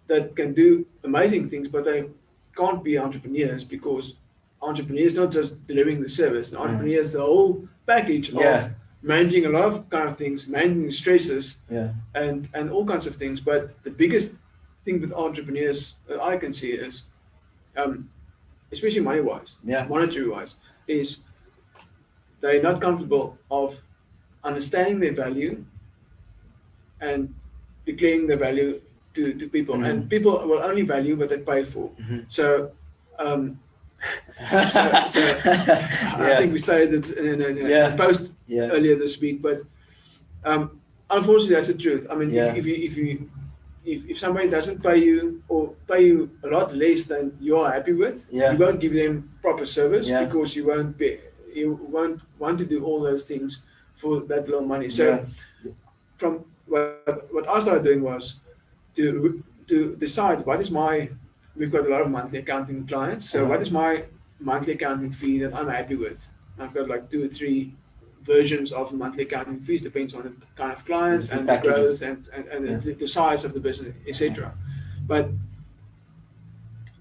that can do amazing things, but they can't be entrepreneurs, because entrepreneurs not just delivering the service. Entrepreneurs, the whole package of managing a lot of kind of things, managing stresses, and all kinds of things. But the biggest thing with entrepreneurs that I can see is, especially money-wise, monetary-wise, is they're not comfortable of understanding their value and declaring their value to people. And people will only value what they pay for. So I think we started it in a post earlier this week, but unfortunately that's the truth. I mean, if somebody doesn't pay you, or pay you a lot less than you're happy with, you won't give them proper service, because you won't want to do all those things for that little money. So from what I started doing was to decide we've got a lot of monthly accounting clients. So what is my monthly accounting fee that I'm happy with? I've got like 2 or 3 versions of monthly accounting fees, depends on the kind of client and the growth and the size of the business, etc. But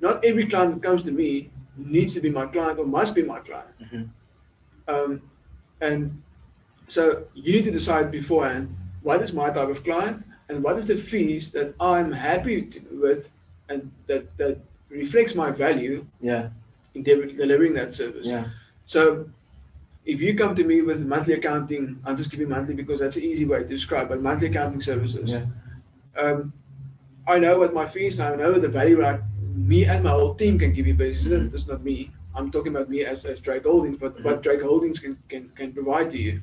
not every client that comes to me needs to be my client or must be my client. And so you need to decide beforehand, what is my type of client and what is the fees that I'm happy with and that reflects my value in delivering that service. So if you come to me with monthly accounting, I'm just giving monthly because that's an easy way to describe, but monthly accounting services. I know what my fees are, I know the value me and my whole team can give you, but it's not me. I'm talking about me as Dryk Holdings, but what Dryk Holdings can provide to you.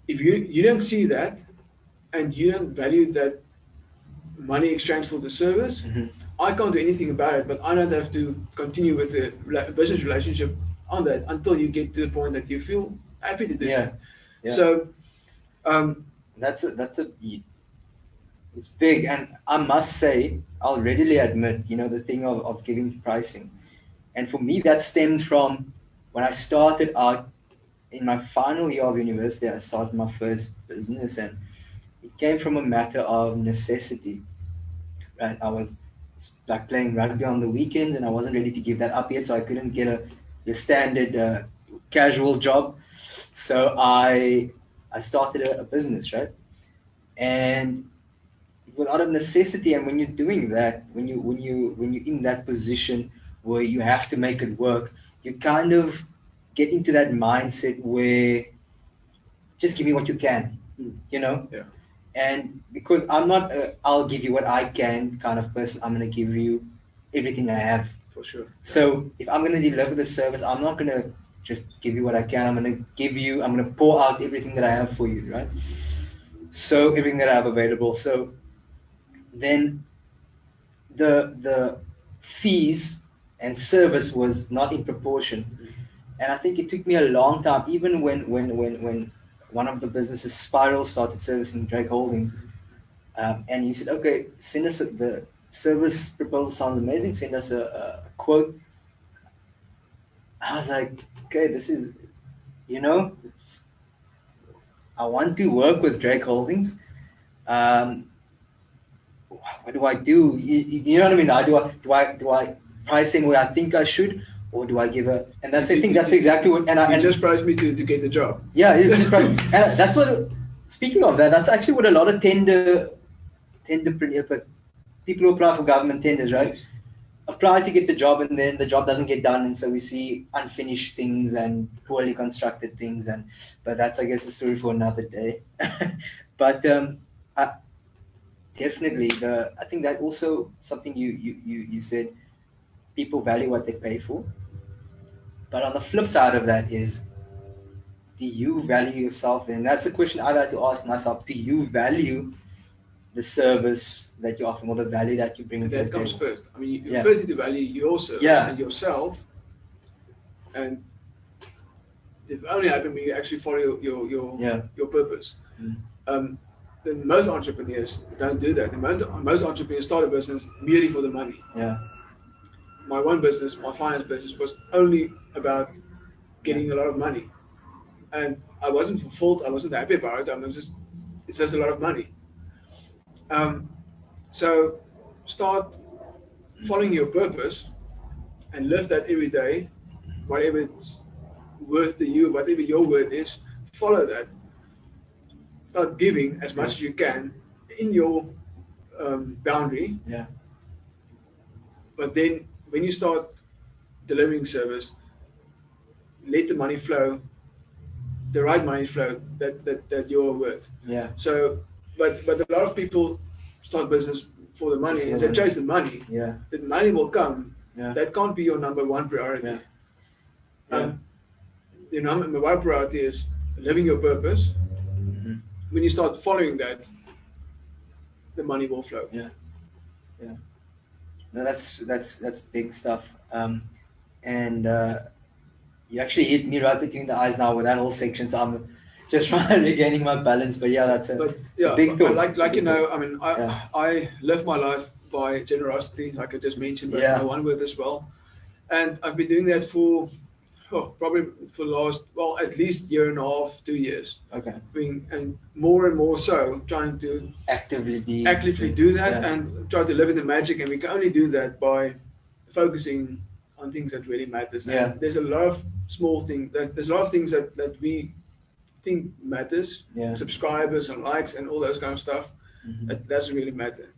If you don't see that and you don't value that money exchange for the service, I can't do anything about it, but I don't have to continue with the business relationship on that until you get to the point that you feel happy to do it. So it's big, and I must say, I'll readily admit, the thing of giving pricing. And for me, that stemmed from when I started out in my final year of university. I started my first business, and it came from a matter of necessity. Right? I was like playing rugby on the weekends, and I wasn't ready to give that up yet, so I couldn't get a standard casual job. So I started a business, right? And it was out of necessity. And when you're doing that, when you're in that position where you have to make it work, you kind of get into that mindset where just give me what you can, And because I'm not I'll give you what I can kind of person, I'm going to give you everything I have. For sure. So if I'm going to deliver the service, I'm not going to just give you what I can. I'm going to pour out everything that I have for you, right? So everything that I have available. So then the fees and service was not in proportion. And I think it took me a long time, even when one of the businesses, Spiral, started servicing Dryk Holdings, and you said, okay, send us the service proposal sounds amazing, send us a quote. I was like, okay, this is, I want to work with Dryk Holdings. What do I do? You know what I mean? Do I pricing where I think I should, or do I give a? And that's I think that's exactly what. And you just priced me to get the job. Yeah, you just priced. And that's what. Speaking of that, that's actually what a lot of tender but people who apply for government tenders, right? Yes. Apply to get the job, and then the job doesn't get done, and so we see unfinished things and poorly constructed things, but that's, I guess, a story for another day. But I, definitely, I think that also something you said, people value what they pay for. But on the flip side of that is, do you value yourself? And that's the question I'd like to ask myself. Do you value the service that you offer, or the value that you bring to the That comes table? first. I mean, you first need to value your service and yourself, and it only happens when you actually follow your purpose. Then most entrepreneurs don't do that. Most entrepreneurs start a business merely for the money. My one business, my finance business, was only about getting a lot of money, and I wasn't fulfilled. I wasn't happy about it. It's just a lot of money. So start following your purpose and live that every day, whatever it's worth to you, whatever your worth is, follow that. Start giving as much as you can in your boundary. But then when you start delivering service, let the money flow, the right money flow that you're worth. So, but a lot of people start business for the money, and they chase the money. The money will come. That can't be your number one priority. The number one priority is living your purpose. When you start following that, the money will flow. No, that's big stuff. And you actually hit me right between the eyes now with that whole section. So I'm just trying regaining my balance. But yeah, that's a big thought. Like you know, I mean, I live my life by generosity, like I just mentioned, but my one word as well. And I've been doing that for probably for the last, well, at least year and a half, 2 years. And more so trying to actively do that and try to live in the magic. And we can only do that by focusing on things that really matters. And there's a lot of small things there's a lot of things that we think matters. Subscribers and likes and all those kind of stuff. That doesn't really matter.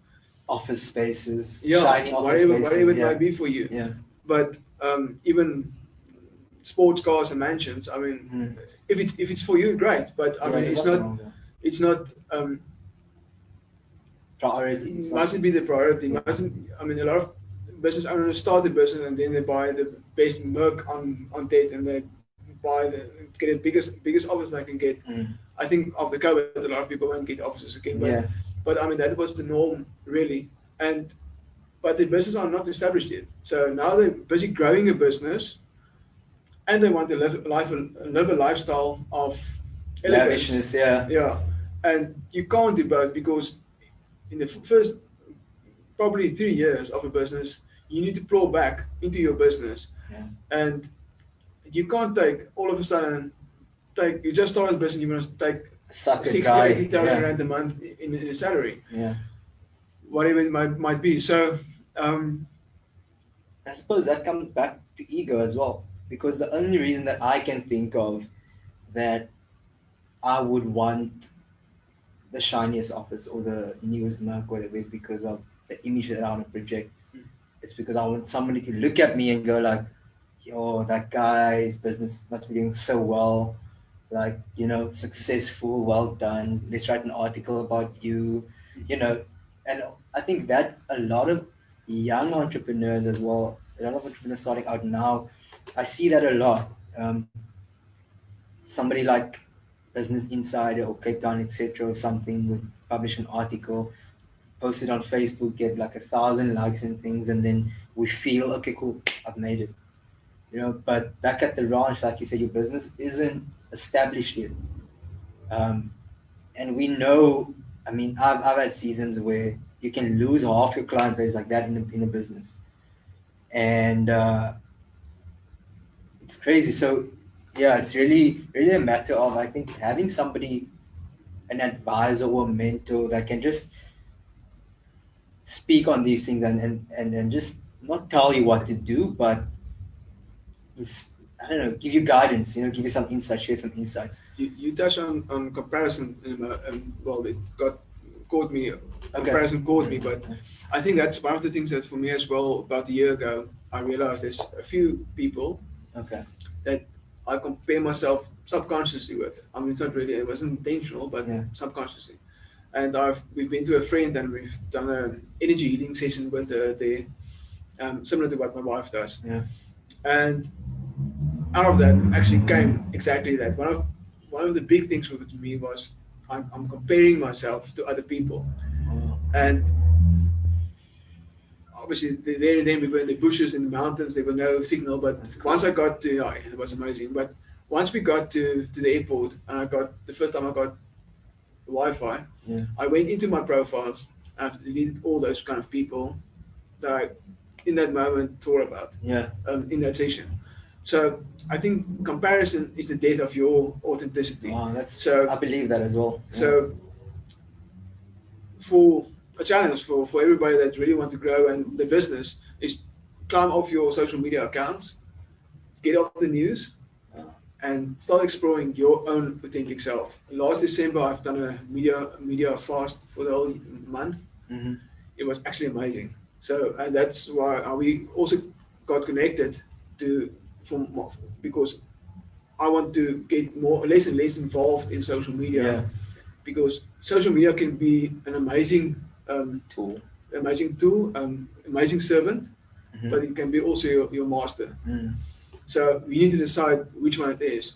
Office spaces, shiny office whatever spaces, it might be for you. But even sports cars and mansions. I mean, if it's for you, great. But I mean, it's not priority. It mustn't be the priority. I mean, a lot of business owners start a business and then they buy the best Merc on date, and they get the biggest office they can get. I think after COVID, a lot of people won't get offices again. But I mean, that was the norm, really. But the business are not established yet. So now they're busy growing a business, and they want to live a lifestyle of lavishness. And you can't do both, because in the first probably 3 years of a business, you need to plow back into your business, and you can't take all of a sudden you just started a business, you must take 60,000 to 80,000 rand a month in a salary, whatever it might be. So I suppose that comes back to ego as well, because the only reason that I can think of that I would want the shiniest office or the newest Merc, whatever, is because of the image that I want to project. It's because I want somebody to look at me and go like, yo, that guy's business must be doing so well, like, you know, successful, well done. Let's write an article about you, you know. And I think that a lot of young entrepreneurs as well, a lot of entrepreneurs starting out now, I see that a lot. Somebody like Business Insider or Cape Town, etc., or something would publish an article, post it on Facebook, get like 1,000 likes and things, and then we feel, okay, cool, I've made it. You know, but back at the ranch, like you said, your business isn't established yet. And we know, I mean, I've had seasons where you can lose half your client base like that in a business. And it's crazy. So yeah, it's really a matter of, I think, having somebody, an advisor or a mentor that can just speak on these things and just not tell you what to do, but it's, I don't know, give you guidance, you know, give you some insights, share some insights. You touch on comparison, well, it got caught me. Comparison caught me, but I think that's one of the things that for me as well. About a year ago, I realized there's a few people that I compare myself subconsciously with. I mean, it's not really, it wasn't intentional, but subconsciously. And we've been to a friend and we've done an energy healing session with her there, similar to what my wife does. Yeah. And out of that actually came exactly that. One of the big things with me was I'm comparing myself to other people. And obviously there and then we were in the bushes, in the mountains, there was no signal, but once I got to, it was amazing. But once we got to the airport and the first time I got the Wi-Fi, I went into my profiles and I've deleted all those kind of people that I in that moment thought about in that session. So I think comparison is the death of your authenticity. I believe that as well. So for a challenge for everybody that really want to grow and the business is climb off your social media accounts, get off the news, and start exploring your own authentic self. Last December, I've done a media fast for the whole month. It was actually amazing. So, and that's why we also got connected because I want to get less and less involved in social media, because social media can be an amazing tool, amazing servant, but it can be also your master. So we need to decide which one it is.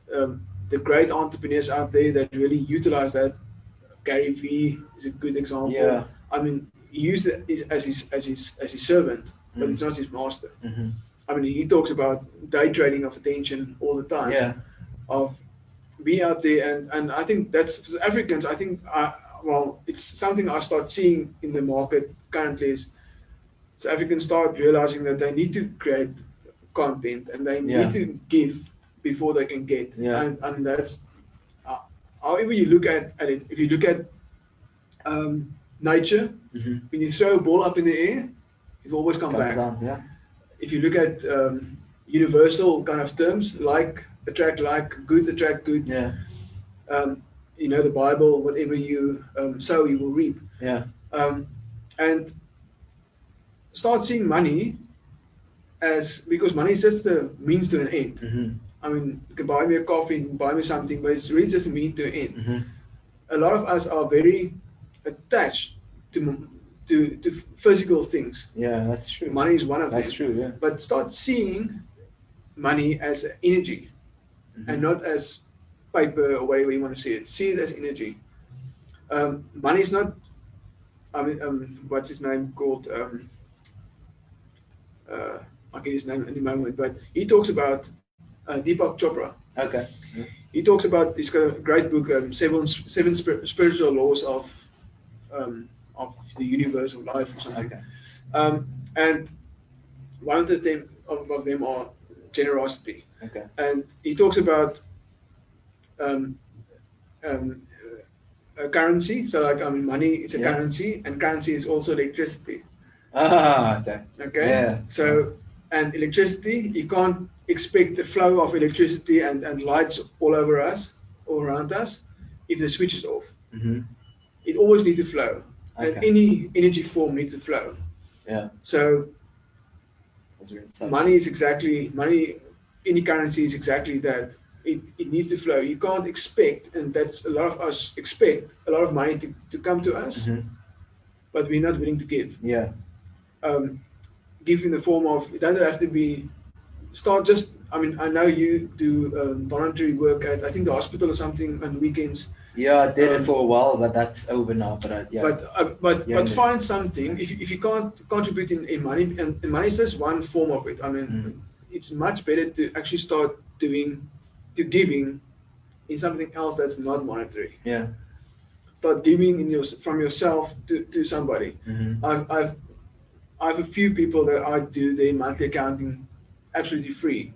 The great entrepreneurs out there that really utilize that. Gary Vee is a good example. I mean, he used it as his servant, but it's not his master. I mean, he talks about day trading of attention all the time. Of be out there, and I think that's for Africans. I think it's something I start seeing in the market currently. Is so Africans start realizing that they need to create content and they need to give before they can get. And that's however you look at it. If you look at nature, when you throw a ball up in the air, it always comes back. Down, If you look at universal kind of terms, like attract like, good attract good. You know, the Bible, whatever you sow, you will reap. And start seeing money because money is just a means to an end. I mean, you can buy me a coffee, you can buy me something, but it's really just a means to an end. A lot of us are very attached to physical things. That's true. Money is one of them. That's true. But start seeing money as energy and not as paper or whatever you want to see it. See it as energy. Money is not. I mean, what's his name called? I'll get his name in a moment, but he talks about Deepak Chopra. He talks about, he's got a great book, seven spiritual laws of the universe of life or something. And one of them are generosity. And he talks about a currency. So like, I mean, money is a currency, and currency is also electricity. So, and electricity, you can't expect the flow of electricity and lights all over us, all around us, if the switch is off. It always needs to flow. And any energy form needs to flow. So money, any currency is exactly that. It needs to flow. You can't expect, and that's a lot of us expect a lot of money to come to us, but we're not willing to give. Give in the form of, it doesn't have to be, I mean, I know you do voluntary work at, I think, the hospital or something on weekends. I did it for a while, but that's over now. But find something. If you can't contribute in money, and money is just one form of it. I mean, it's much better to actually start giving in something else that's not monetary. Start giving from yourself to somebody. I have a few people that I do their monthly accounting absolutely free.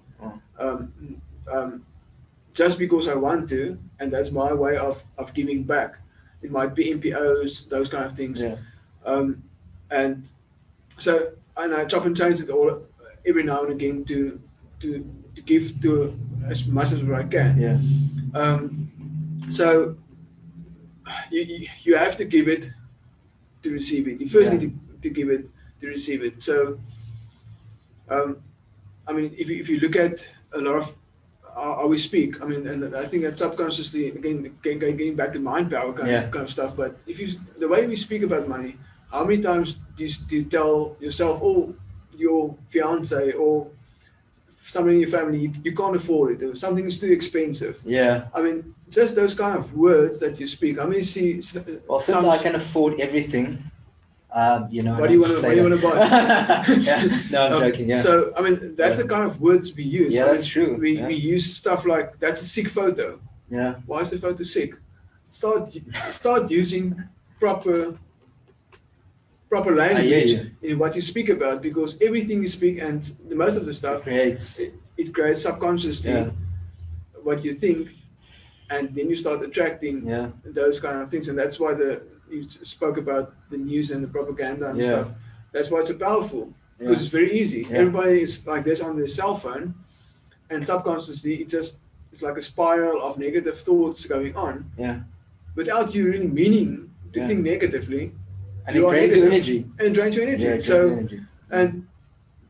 Just because I want to, and that's my way of giving back. It might be MPOs, those kind of things. And so, and I chop and change it all every now and again to give to as much as I can. So you have to give it to receive it. You first need to give it to receive it. So, I mean, if you look at a lot of how we speak, I mean, and I think that subconsciously, again, getting back to mind power kind of stuff. But the way we speak about money, how many times do you tell yourself or your fiance or somebody in your family you can't afford it, or something is too expensive? Yeah. I mean, just those kind of words that you speak. I mean, well, since I can afford everything, you know. What do you want to buy? No, I'm joking. Yeah. So I mean, that's the kind of words we use. Yeah, that's true. We use stuff like, that's a sick photo. Yeah. Why is the photo sick? Start using proper language in what you speak about, because everything you speak and the most of the stuff it creates subconsciously what you think, and then you start attracting those kind of things. And that's why you spoke about the news and the propaganda and stuff. That's why it's so powerful, because it's very easy. Everybody is like this on their cell phone, and subconsciously it's like a spiral of negative thoughts going on. Yeah. Without you really meaning to think negatively. And it drains your energy. And drains your energy. Yeah, so, and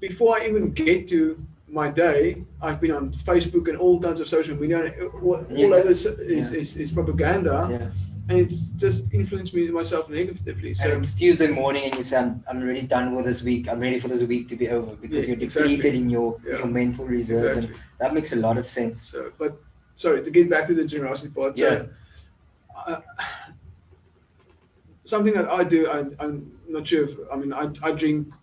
before I even get to my day, I've been on Facebook and all kinds of social media, and all of this is propaganda. Yeah. And it's just influenced myself negatively. So and it's Tuesday morning and you say, I'm already done with this week. I'm ready for this week to be over, because you're depleted in your mental reserves. And that makes a lot of sense. So, but sorry, to get back to the generosity part. So, something that I do, I'm not sure if, I mean, I drink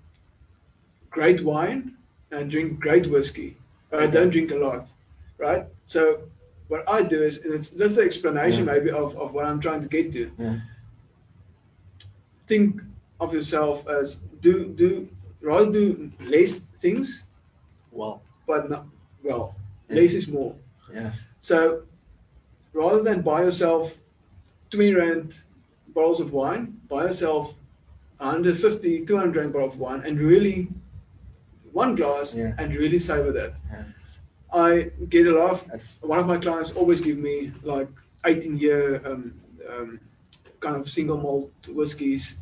great wine and drink great whiskey, but I don't drink a lot, right? So what I do is, and it's just the explanation maybe of what I'm trying to get to. Think of yourself as rather do less things, but not less is more. Yeah. So rather than buy yourself 20 rand bottles of wine, buy yourself 150, 200 rand bottle of wine, and really one glass and really savor that. I get a lot of, one of my clients always give me like 18-year kind of single malt whiskies,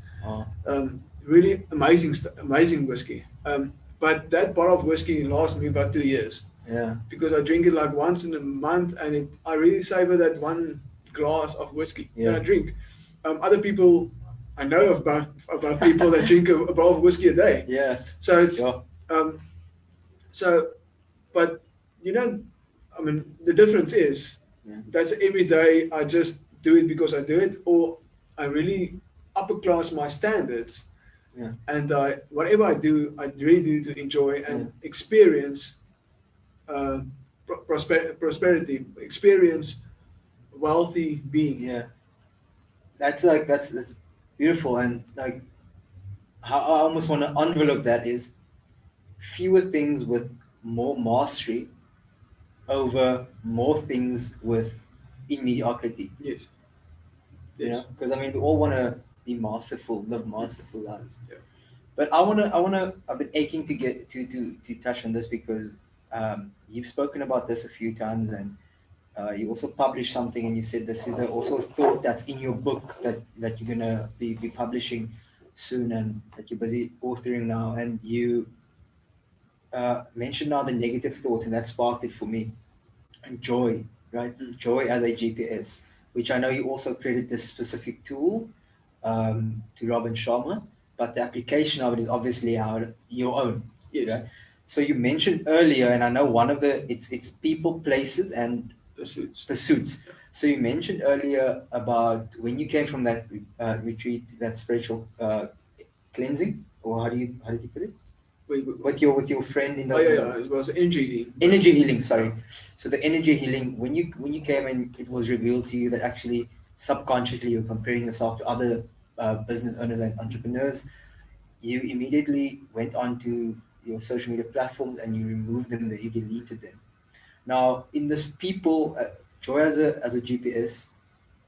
really amazing whiskey. But that bottle of whiskey lasts me about 2 years. Yeah. Because I drink it like once in a month, and I really savor that one glass of whiskey that I drink. Other people, I know about people that drink a bottle of whiskey a day. Yeah. So it's but you know, I mean, the difference is that's every day I just do it because I do it, or I really upper class my standards. Yeah. And whatever I do, I really do to enjoy and experience prosperity, experience wealthy being. Yeah. That's beautiful, and like how I almost want to envelope that is fewer things with more mastery over more things with mediocrity. Yes. You know, because I mean, we all want to be masterful, live masterful lives. Yeah. But I've been aching to get to touch on this, because you've spoken about this a few times, and you also published something, and you said this is also a thought that's in your book that you're gonna be publishing soon, and that you're busy authoring now, and you mentioned now the negative thoughts, and that sparked it for me. And joy, right? Joy as a GPS, which I know you also created this specific tool to Robin Sharma, but the application of it is obviously your own. Yes. Right? So you mentioned earlier, and I know one of it's people, places, and pursuits. So you mentioned earlier about when you came from that retreat, that spiritual cleansing, or how do you put it? With your friend in the it was energy healing. Energy healing, sorry. So the energy healing, when you came and it was revealed to you that actually subconsciously you're comparing yourself to other business owners and entrepreneurs, you immediately went onto your social media platforms and you removed them, you deleted them. Now in this people, joy as a GPS,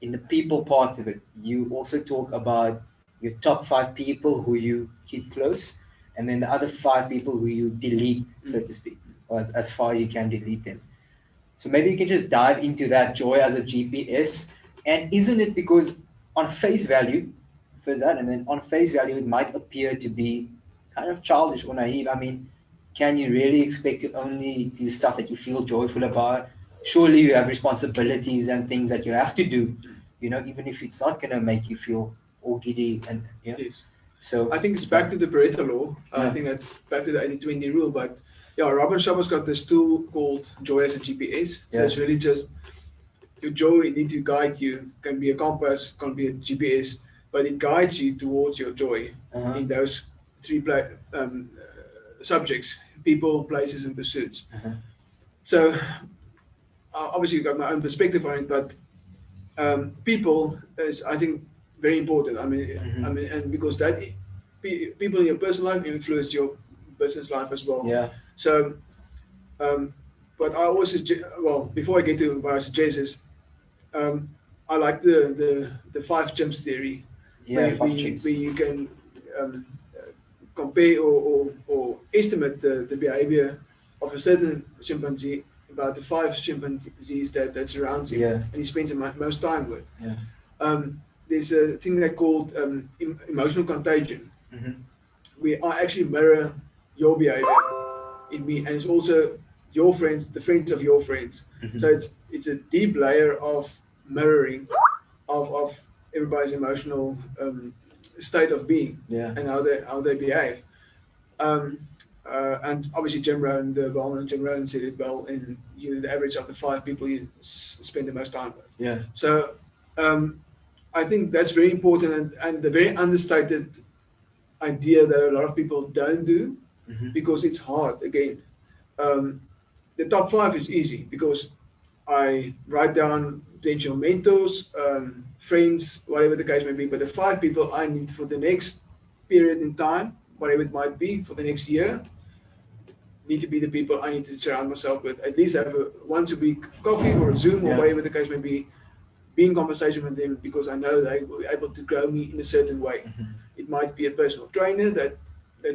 in the people part of it, you also talk about your top 5 people who you keep close, and then the other 5 people who you delete, so to speak, or as far as you can delete them. So maybe you can just dive into that joy as a GPS. And isn't it because on face value, first that, and then on face value, it might appear to be kind of childish or naive. I mean, can you really expect to only do stuff that you feel joyful about? Surely you have responsibilities and things that you have to do, even if it's not going to make you feel all giddy and Yes. So I think it's back to the Pareto Law. I think that's back to the 80-20 rule. But yeah, Robin Sharma's got this tool called Joy as a GPS. So it's really just your joy need to guide you. Can be a compass, can be a GPS, but it guides you towards your joy in those three subjects: people, places, and pursuits. So obviously, you've got my own perspective on it, but people is, I think, very important. I mean, and because that people in your personal life influence your business life as well. Yeah. So, but I always before I get to what I suggest is, I like the 5 chimps theory. Yeah, where you can compare or estimate the behavior of a certain chimpanzee about the 5 chimpanzees that surrounds him and he spends the most time with. There's a thing they called emotional contagion. We actually mirror your behavior in me, and it's also your friends, the friends of your friends. So it's a deep layer of mirroring of everybody's emotional state of being and how they behave. And obviously Jim Rohn, the well-known Jim Rohn said it well, in the average of the 5 people you spend the most time with. Yeah. So I think that's very important, and the very understated idea that a lot of people don't do because it's hard. Again, the top 5 is easy because I write down potential mentors, friends, whatever the case may be. But the 5 people I need for the next period in time, whatever it might be, for the next year, need to be the people I need to surround myself with. At least have a once a week coffee or a Zoom or whatever the case may be. Be in conversation with them because I know they will be able to grow me in a certain way. It might be a personal trainer that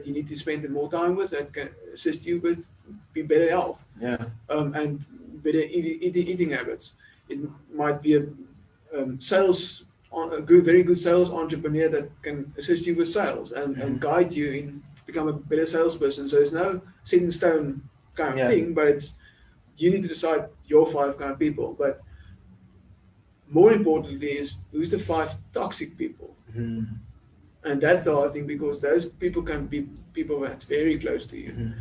you need to spend more time with, that can assist you with be better health and better eating habits. It might be a very good sales entrepreneur that can assist you with sales and guide you in become a better salesperson. So there's no set in stone kind of thing, but it's you need to decide your 5 kind of people. But more importantly is who's the 5 toxic people. And that's the hard thing because those people can be people that's very close to you.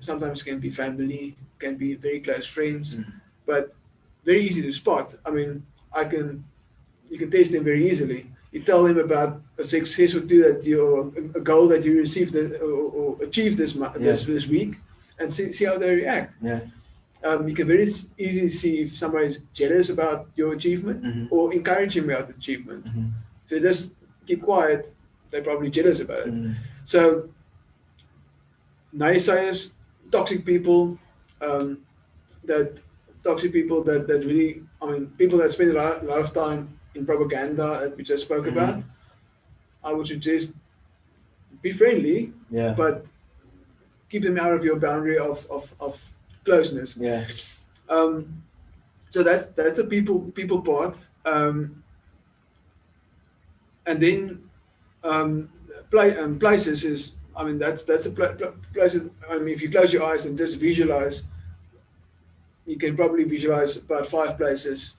Sometimes can be family, can be very close friends, but very easy to spot. I mean, you can test them very easily. You tell them about a success or two that a goal that you received or achieved this week, and see how they react. You can very easily see if somebody is jealous about your achievement or encouraging about the achievement. So just keep quiet, they're probably jealous about it. So naysayers, toxic people, that really, I mean, people that spend a lot of time in propaganda that we just spoke about, I would suggest be friendly, but keep them out of your boundary of closeness. So that's the people part, and then places is, I mean, that's a place. I mean, if you close your eyes and just visualize, you can probably visualize about 5 places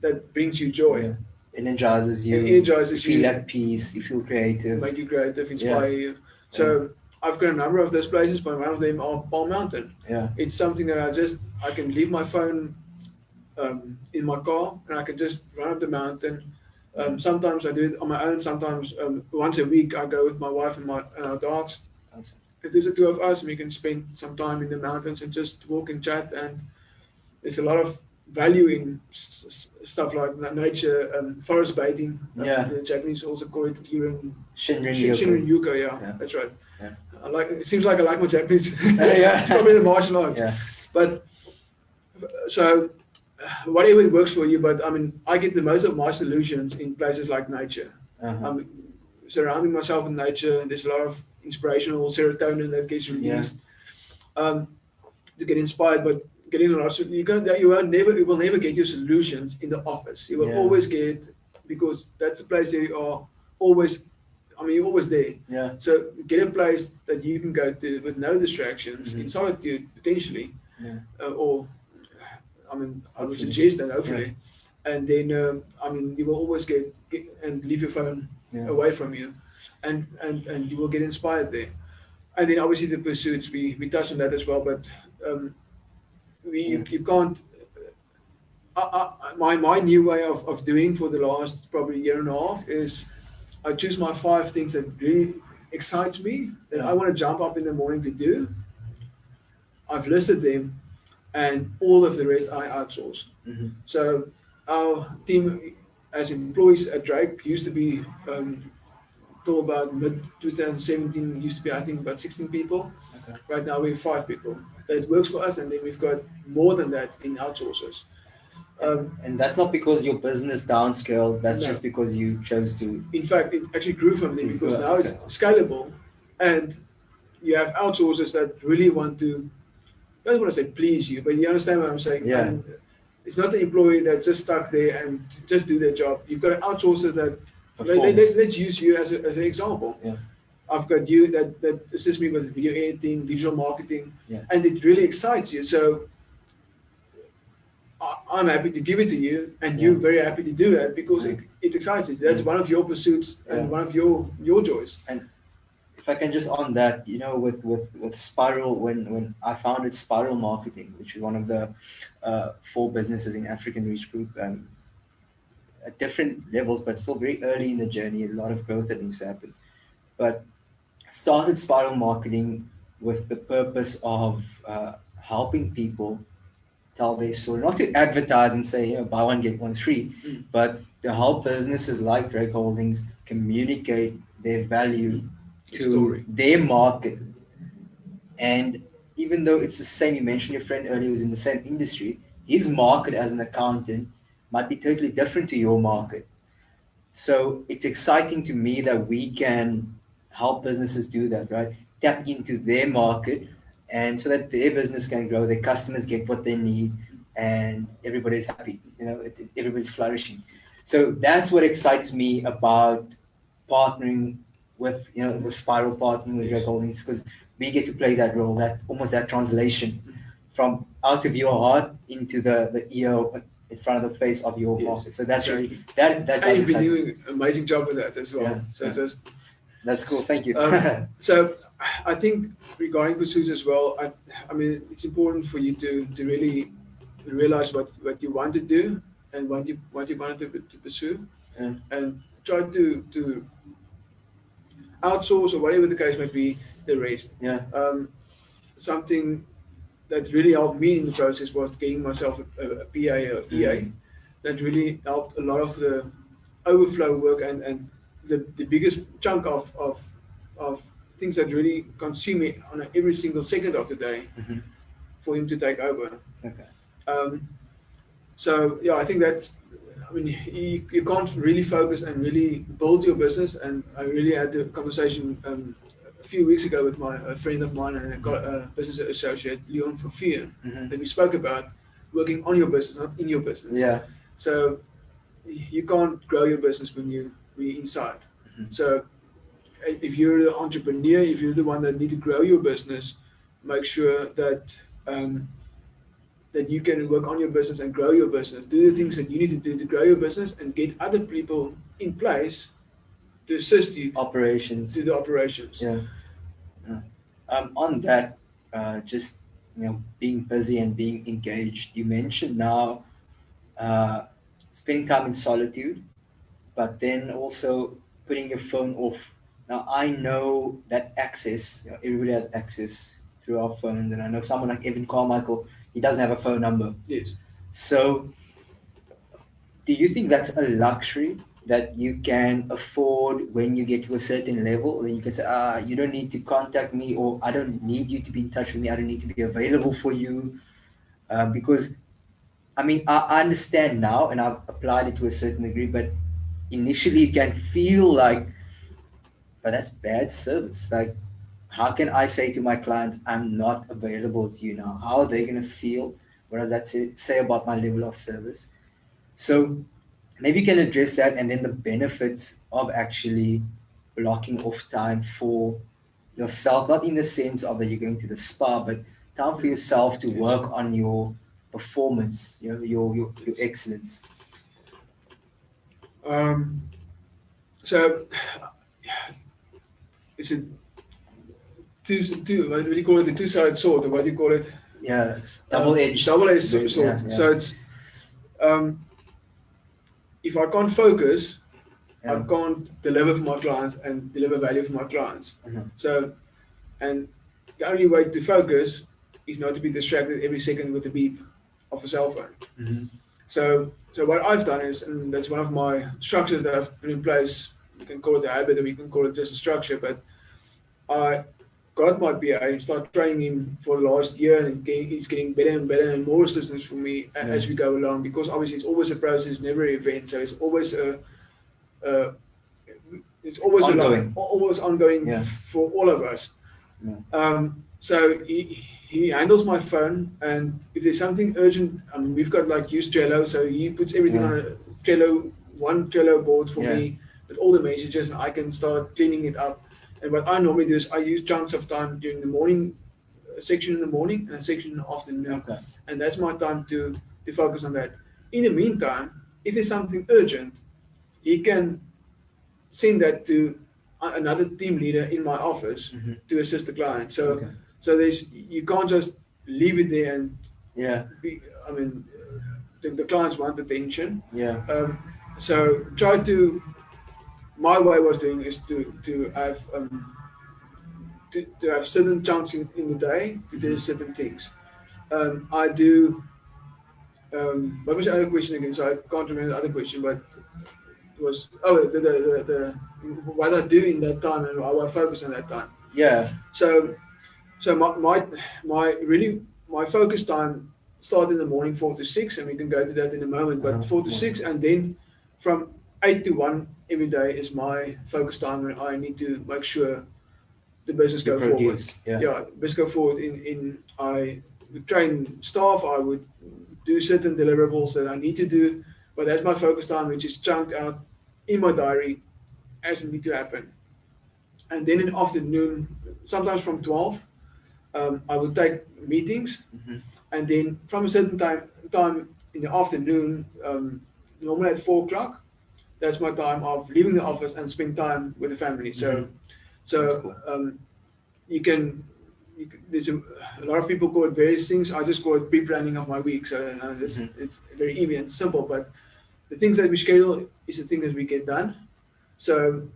that brings you joy. Energizes you. You feel at peace. You feel creative. Make you creative, inspire you. So I've got a number of those places, but one of them are Palm Mountain. It's something that I can leave my phone in my car and I can just run up the mountain. Sometimes I do it on my own. Sometimes once a week I go with my wife and our dogs. If there's the 2 of us, we can spend some time in the mountains and just walk and chat. And there's a lot of value in stuff like nature, forest bathing. The Japanese also call it Shinrin-yoku. That's right. It seems like I like my Japanese. It's probably the martial arts. But so whatever works for you. But I mean, I get the most of my solutions in places like nature. I'm surrounding myself in nature, and there's a lot of inspirational serotonin that gets released to get inspired. But getting a lot of you will never get your solutions in the office. You will always get because that's a place where you are always, I mean, you're always there. Yeah. So get a place that you can go to with no distractions, in solitude potentially, Yeah. or I mean, I would Hopefully. suggest that hopefully, and then I mean, you will always get and leave your phone away from you, and you will get inspired there. And then obviously the pursuits, we touched on that as well, but you can't. My new way of doing for the last probably year and a half is I choose my 5 things that really excites me that I want to jump up in the morning to do. I've listed them, and all of the rest I outsource. So our team as employees at Dryk used to be till about mid 2017 used to be I think about 16 people. Okay. Right now we have 5 people that works for us, and then we've got more than that in outsourcers. And that's not because your business downscaled. That's No. just because you chose to. In fact, it actually grew from there because now Okay. it's scalable, and you have outsourcers that really want to. I don't want to say please you, but you understand what I'm saying. Yeah. I mean, it's not the employee that's just stuck there and just do their job. You've got an outsourcer that. Let's use you as an example. Yeah. I've got you that assists me with video editing, digital marketing, Yeah. and it really excites you. So I'm happy to give it to you, and you're very happy to do that because it excites you. That's one of your pursuits and one of your joys. And if I can just on that, with Spiral, when I founded Spiral Marketing, which is one of the 4 businesses in African Reach Group, at different levels, but still very early in the journey, a lot of growth that needs to happen. But started Spiral Marketing with the purpose of helping people tell their story, not to advertise and say, buy one, get one free, but to help businesses like Dryk Holdings communicate their value to their market. And even though it's the same, you mentioned your friend earlier who's in the same industry, his market as an accountant might be totally different to your market. So it's exciting to me that we can help businesses do that, right? Tap into their market, and so that their business can grow, their customers get what they need, and everybody's happy. Everybody's flourishing. So that's what excites me about partnering with Spiral, partnering with Dryk Holdings, because we get to play that role, that translation from out of your heart into the ear in front of the face of your market. So that's really that. And you've been doing an amazing job with that as well. That's cool. Thank you. So I think regarding pursuits as well, I mean, it's important for you to really realize what you want to do and what you want to pursue, and try to outsource or whatever the case might be the rest. Something that really helped me in the process was getting myself a PA or EA. That really helped a lot of the overflow work and the biggest chunk of things that really consume me on every single second of the day for him to take over. So I think that's, I mean, you can't really focus and really build your business. And I really had a conversation a few weeks ago with a friend of mine and a business associate, Leon Verveer, that we spoke about working on your business, not in your business. So you can't grow your business when you're inside. So if you're the entrepreneur, if you're the one that need to grow your business, make sure that that you can work on your business and grow your business. Do the things that you need to do to grow your business, and get other people in place to assist you. Operations. To the operations. On that, just being busy and being engaged. You mentioned now spending time in solitude, but then also putting your phone off. Now I know that access. Everybody has access through our phones, and I know someone like Evan Carmichael. He doesn't have a phone number. Yes. So, do you think that's a luxury that you can afford when you get to a certain level? Then you can say, you don't need to contact me, or I don't need you to be in touch with me. I don't need to be available for you. Because, I mean, I understand now, and I've applied it to a certain degree, but initially it can feel like, but that's bad service. Like, how can I say to my clients, I'm not available to you now? How are they going to feel? What does that say about my level of service? So maybe you can address that, and then the benefits of actually blocking off time for yourself, not in the sense of that you're going to the spa, but time for yourself to work on your performance, your excellence. So it's a what do you call it? The two-sided sword, or what do you call it? Yeah, double-edged sword. Yeah. So it's if I can't focus, I can't deliver for my clients and deliver value for my clients. So, and the only way to focus is not to be distracted every second with the beep of a cell phone. So what I've done is, and that's one of my structures that I've put in place. You can call it a habit, or you can call it just a structure. But I got my PA and started training him for the last year, and he's getting better and better and more assistance from me as we go along. Because obviously it's always a process, never an event. So it's always always ongoing for all of us. So he handles my phone, and if there's something urgent, I mean, we've got like use Trello, so he puts everything on a one Trello board for me with all the messages, and I can start cleaning it up. And what I normally do is I use chunks of time during the morning, a section in the morning and a section in the afternoon, and that's my time to focus on that. In the meantime, if there's something urgent, he can send that to another team leader in my office to assist the client. So there's, you can't just leave it there and I mean, the clients want attention. So try to, my way was doing is to have to have certain chunks in the day to do certain things. I do. What was the other question again? So I can't remember the other question, but it was the what I do in that time and how I focus on that time. So my focus time starts in the morning 4 to 6, and we can go to that in a moment. But 4 to 6, and then from 8 to 1 every day is my focus time when I need to make sure the business go forward. Business go forward. I would train staff. I would do certain deliverables that I need to do, but that's my focus time, which is chunked out in my diary as it need to happen. And then in the afternoon, sometimes from 12, I would take meetings, and then from a certain time in the afternoon, normally at 4 o'clock, that's my time of leaving the office and spend time with the family. So you can there's a lot of people call it various things. I just call it pre-planning of my week. So it's very easy and simple, but the things that we schedule is the thing that we get done. So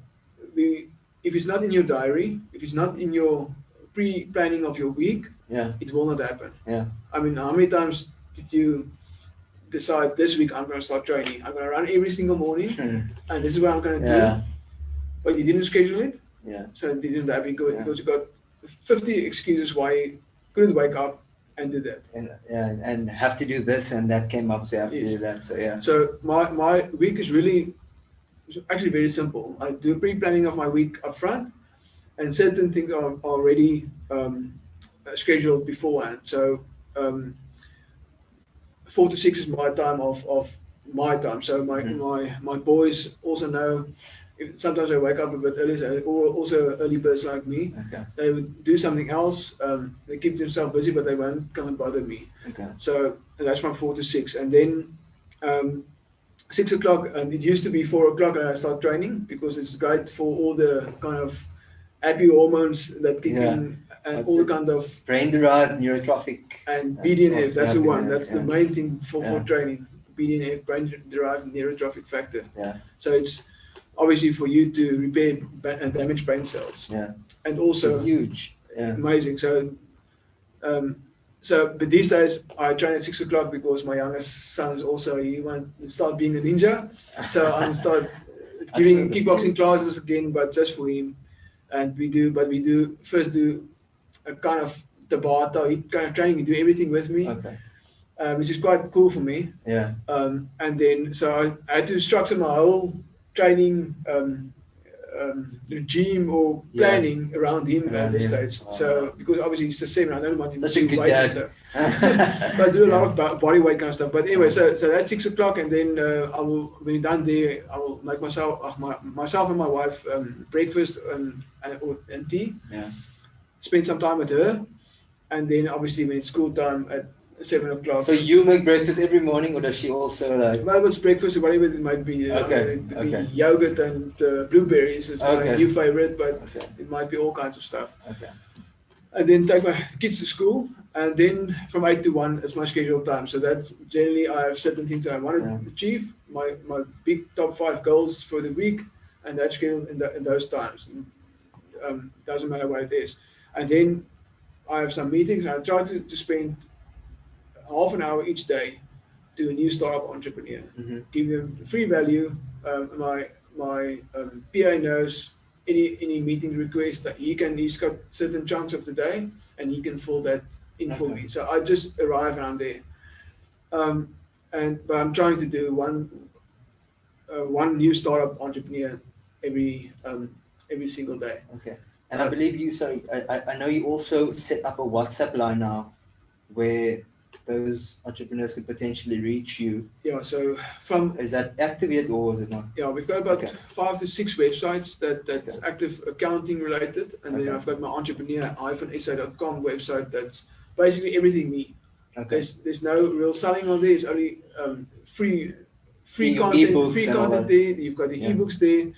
if it's not in your diary, if it's not in your pre-planning of your week, it will not happen. I mean, how many times did you decide this week I'm going to start training? I'm going to run every single morning, and this is what I'm going to do. But you didn't schedule it, so it didn't happen because you got 50 excuses why you couldn't wake up and do that. And have to do this, and that came up, so I have to do that. So my week is really actually very simple. I do pre-planning of my week up front, and certain things are already scheduled beforehand. So 4 to 6 is my time of my time. So my boys also know. Sometimes I wake up a bit early, so also early birds like me. They would do something else. They keep themselves busy, but they won't come and bother me. So that's from 4 to 6, and then 6 o'clock. It used to be 4 o'clock, and I start training because it's great for all the kind of happy hormones that kick in, and all the kind of brain-derived neurotrophic and BDNF. That's the one. That's the main thing for training. BDNF, brain-derived neurotrophic factor. So it's obviously for you to repair and damage brain cells. And also it's huge. Amazing. So but these days I train at 6 o'clock because my youngest son is also, he wants to start being a ninja. So I'm start giving kickboxing classes again, but just for him. And we do first do a kind of Tabata kind of training. You do everything with me. Which is quite cool for me. And then so I had to structure my whole training regime or planning around him at this stage. So because obviously he's the 7, I don't want him to do weights and stuff. But I do a lot of body weight kind of stuff. But anyway, so that's 6 o'clock, and then I will, when we're done there, I will make myself and my wife breakfast and tea. Yeah. Spend some time with her, and then obviously when it's school time at 7 o'clock. So you make breakfast every morning, or does she also like? Well, it's breakfast, whatever it might be. Yogurt and blueberries is my new favorite, but it might be all kinds of stuff. Okay. And then take my kids to school, and then from 8 to 1 is my scheduled time. So that's generally, I have certain things I want to achieve, my big top 5 goals for the week, and that's scheduled in those times. Doesn't matter what it is. And then I have some meetings, and I try to spend half an hour each day to a new startup entrepreneur. Give them free value. My PA knows any meeting request that he's got certain chunks of the day, and he can fill that in for me. So I just arrive around there. But I'm trying to do one new startup entrepreneur every single day. Okay. And I believe you. So I know you also set up a WhatsApp line now, where those entrepreneurs could potentially reach you. Yeah, so is that active yet, or is it not? Yeah, we've got about 5 to 6 websites that's active accounting related, and then I've got my entrepreneur-sa.com website that's basically everything me. Okay. There's no real selling on there. It's only free content there. You've got the ebooks there.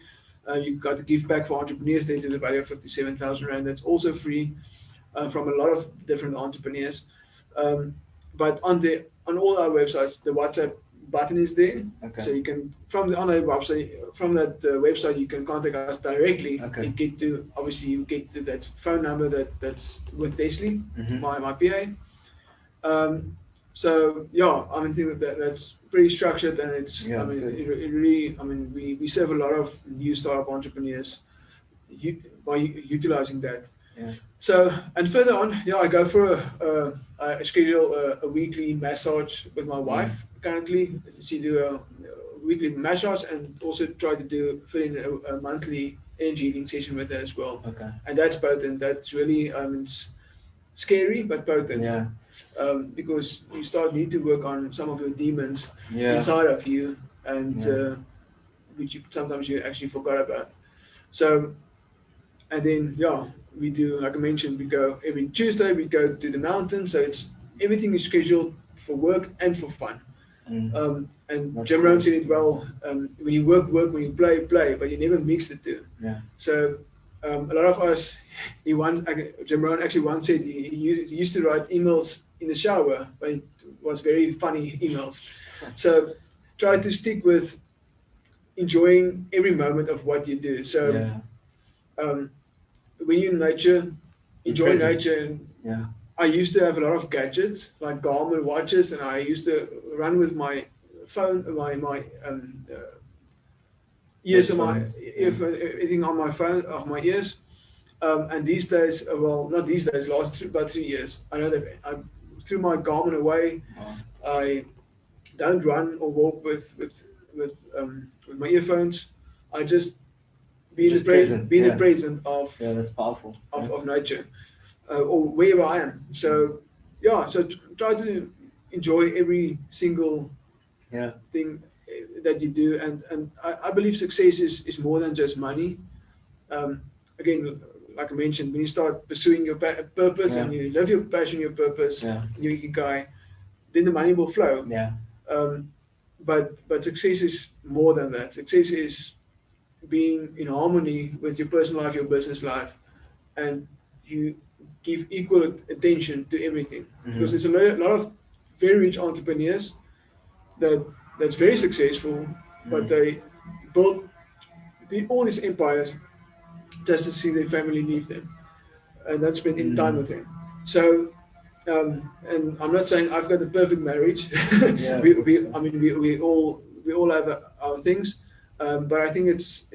You've got the give back for entrepreneurs there to the value of 57,000 Rand. That's also free from a lot of different entrepreneurs. But on all our websites, the WhatsApp button is there. Okay. So you can from that website you can contact us directly. Okay. You get to that phone number that's with Leslie, my PA. So yeah, I think that's pretty structured, and it's we serve a lot of new startup entrepreneurs by utilizing that. Yeah. So, and further on, I go for I schedule a weekly massage with my wife currently. She do a weekly massage, and also try to fit in a monthly energy healing session with her as well. Okay. And that's potent. That's really it's scary but potent. Yeah. Because you need to work on some of your demons inside of you, and which sometimes you actually forgot about. So, and then we do, like I mentioned, we go every Tuesday. We go to the mountain, so everything is scheduled for work and for fun. And that's Jim Rohn said it well: when you work, when you play, but you never mix the two. Yeah. So a lot of us, Jim Rohn actually once said he used to write emails in the shower, but it was very funny emails. So try to stick with enjoying every moment of what you do. So when you're in nature, enjoy nature. Yeah. I used to have a lot of gadgets like Garmin watches, and I used to run with my phone, my ears, everything on my phone, of my ears. And these days, not these days, about 3 years, I know that I threw my Garmin away. I don't run or walk with my earphones. I just be in the present of that's powerful of nature, or wherever I am. So try to enjoy every single thing that you do, and I believe success is more than just money. Again, like I mentioned, when you start pursuing your purpose and you love your passion, your purpose, your ikigai, then the money will flow. Yeah. But success is more than that. Success is being in harmony with your personal life, your business life, and you give equal attention to everything. Because there's a lot of very rich entrepreneurs that's very successful, but they built all these empires just to see their family leave them, and not spend any time with them. So, and I'm not saying I've got the perfect marriage. we all have our things, but I think it's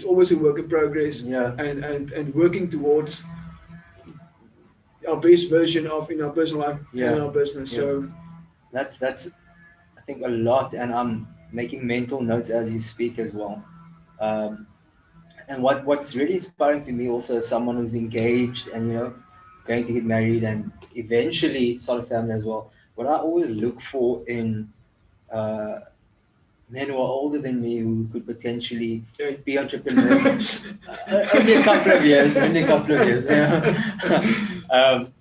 always a work in progress, and working towards our best version in our personal life and our business. So that's I think a lot, and making mental notes as you speak as well. Um, and what's really inspiring to me also as someone who's engaged and going to get married and eventually start a family as well. What I always look for in uh, men who are older than me who could potentially be entrepreneurs. Only a couple of years, only a couple of years. um,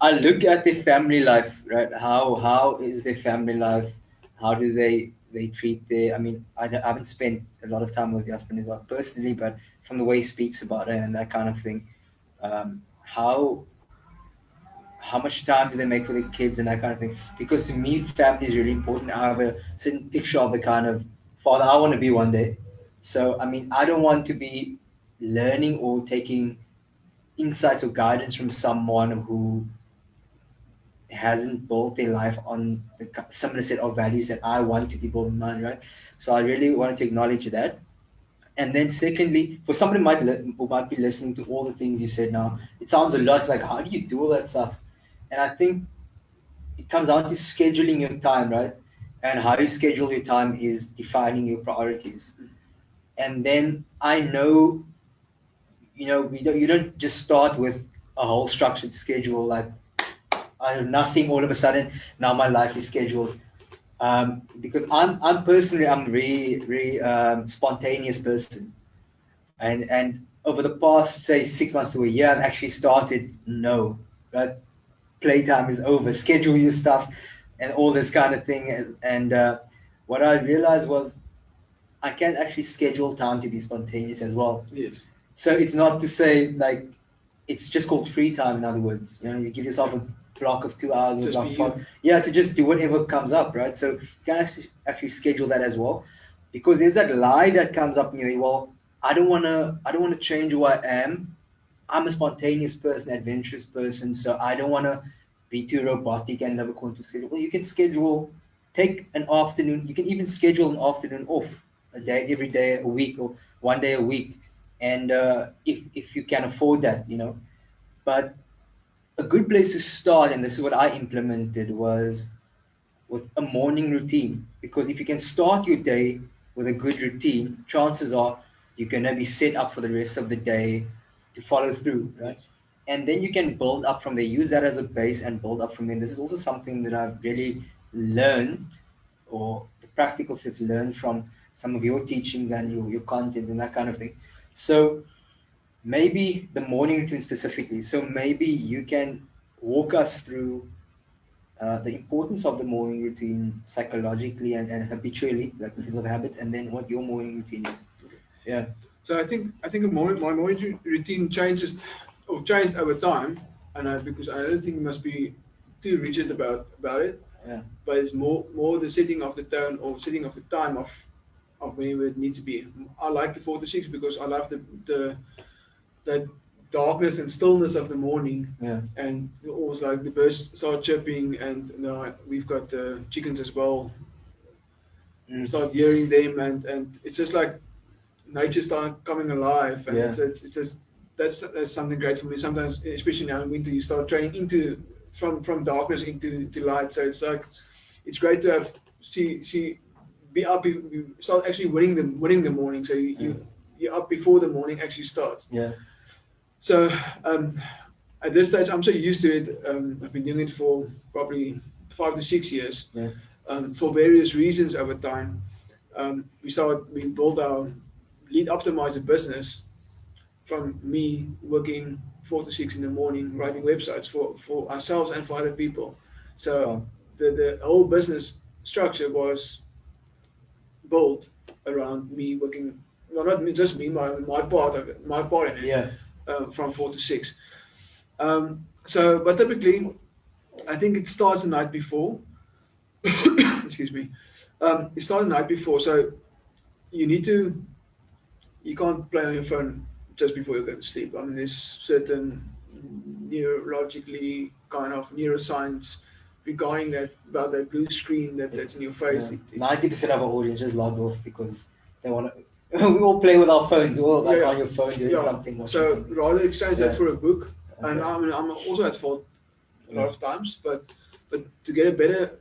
I look at their family life, right? How is their family life? How do they treat their? I mean, I haven't spent a lot of time with the husband as well personally, but from the way he speaks about it and that kind of thing, how much time do they make for their kids and that kind of thing? Because to me, family is really important. I have a certain picture of the kind of father I want to be one day. So, I mean, I don't want to be learning or taking insights or guidance from someone who hasn't built their life on the similar set of values that I want to be built in mine, right? So, I really wanted to acknowledge that. And then, secondly, for somebody who might be listening to all the things you said now, it sounds a lot. It's like, how do you do all that stuff? And I think it comes down to scheduling your time, right? And how you schedule your time is defining your priorities. And then I know, you don't just start with a whole structured schedule like I have nothing all of a sudden. Now my life is scheduled. Because I'm personally, I'm very spontaneous person, and over the past say 6 months to a year, I've actually started no, right? Playtime is over, schedule your stuff and all this kind of thing. And what I realized was I can actually schedule time to be spontaneous as well. Yes. So it's not to say like it's just called free time. In other words, you give yourself a block of 2 hours or block of 5, to just do whatever comes up, right? So you can actually schedule that as well, because there's that lie that comes up in you. Well, I don't wanna change who I am. I'm a spontaneous person, adventurous person, so I don't want to be too robotic and never according to schedule. Well, you can take an afternoon. You can even schedule an afternoon off a day, every day a week, or one day a week, and if you can afford that. But a good place to start, and this is what I implemented, was with a morning routine. Because if you can start your day with a good routine, chances are you're going to be set up for the rest of the day to follow through, right? Yes. And then you can build up from there. Use that as a base and build up from there. This is also something that I've really learned, or the practical steps learned from some of your teachings and your content and that kind of thing. So maybe the morning routine specifically. So maybe you can walk us through the importance of the morning routine psychologically and habitually, like in terms of habits, and then what your morning routine is. Yeah. So I think my morning routine changed over time, and because I don't think it must be too rigid about it. Yeah. But it's more the setting of the tone or setting of the time of whenever it needs to be. I like the 4 to 6 because I love the that darkness and stillness of the morning. Yeah. And always like the birds start chirping, and we've got chickens as well. Start hearing them, and it's just like nature started coming alive, and it's just that's something great for me. Sometimes, especially now in winter, you start training from darkness into light. So it's like it's great to have be up. You start actually winning the morning. So you're up before the morning actually starts. Yeah. So at this stage, I'm so used to it. I've been doing it for probably 5 to 6 years. Yeah. For various reasons over time. We built our lead optimizer business from me working 4 to 6 in the morning, writing websites for ourselves and for other people. So the whole business structure was built around me working, well, not just me, my part of it, my part in it. Yeah. From 4 to 6. But typically, I think it starts the night before. Excuse me. It starts the night before, so you can't play on your phone just before you go to sleep. I mean, there's certain neurologically kind of neuroscience regarding about that blue screen that's in your face. 90% of our audience just log off because they want to. We all play with our phones, or like on your phone doing something. So something. rather exchange that for a book. Okay. And I mean, I'm also at fault a lot of times, but to get a better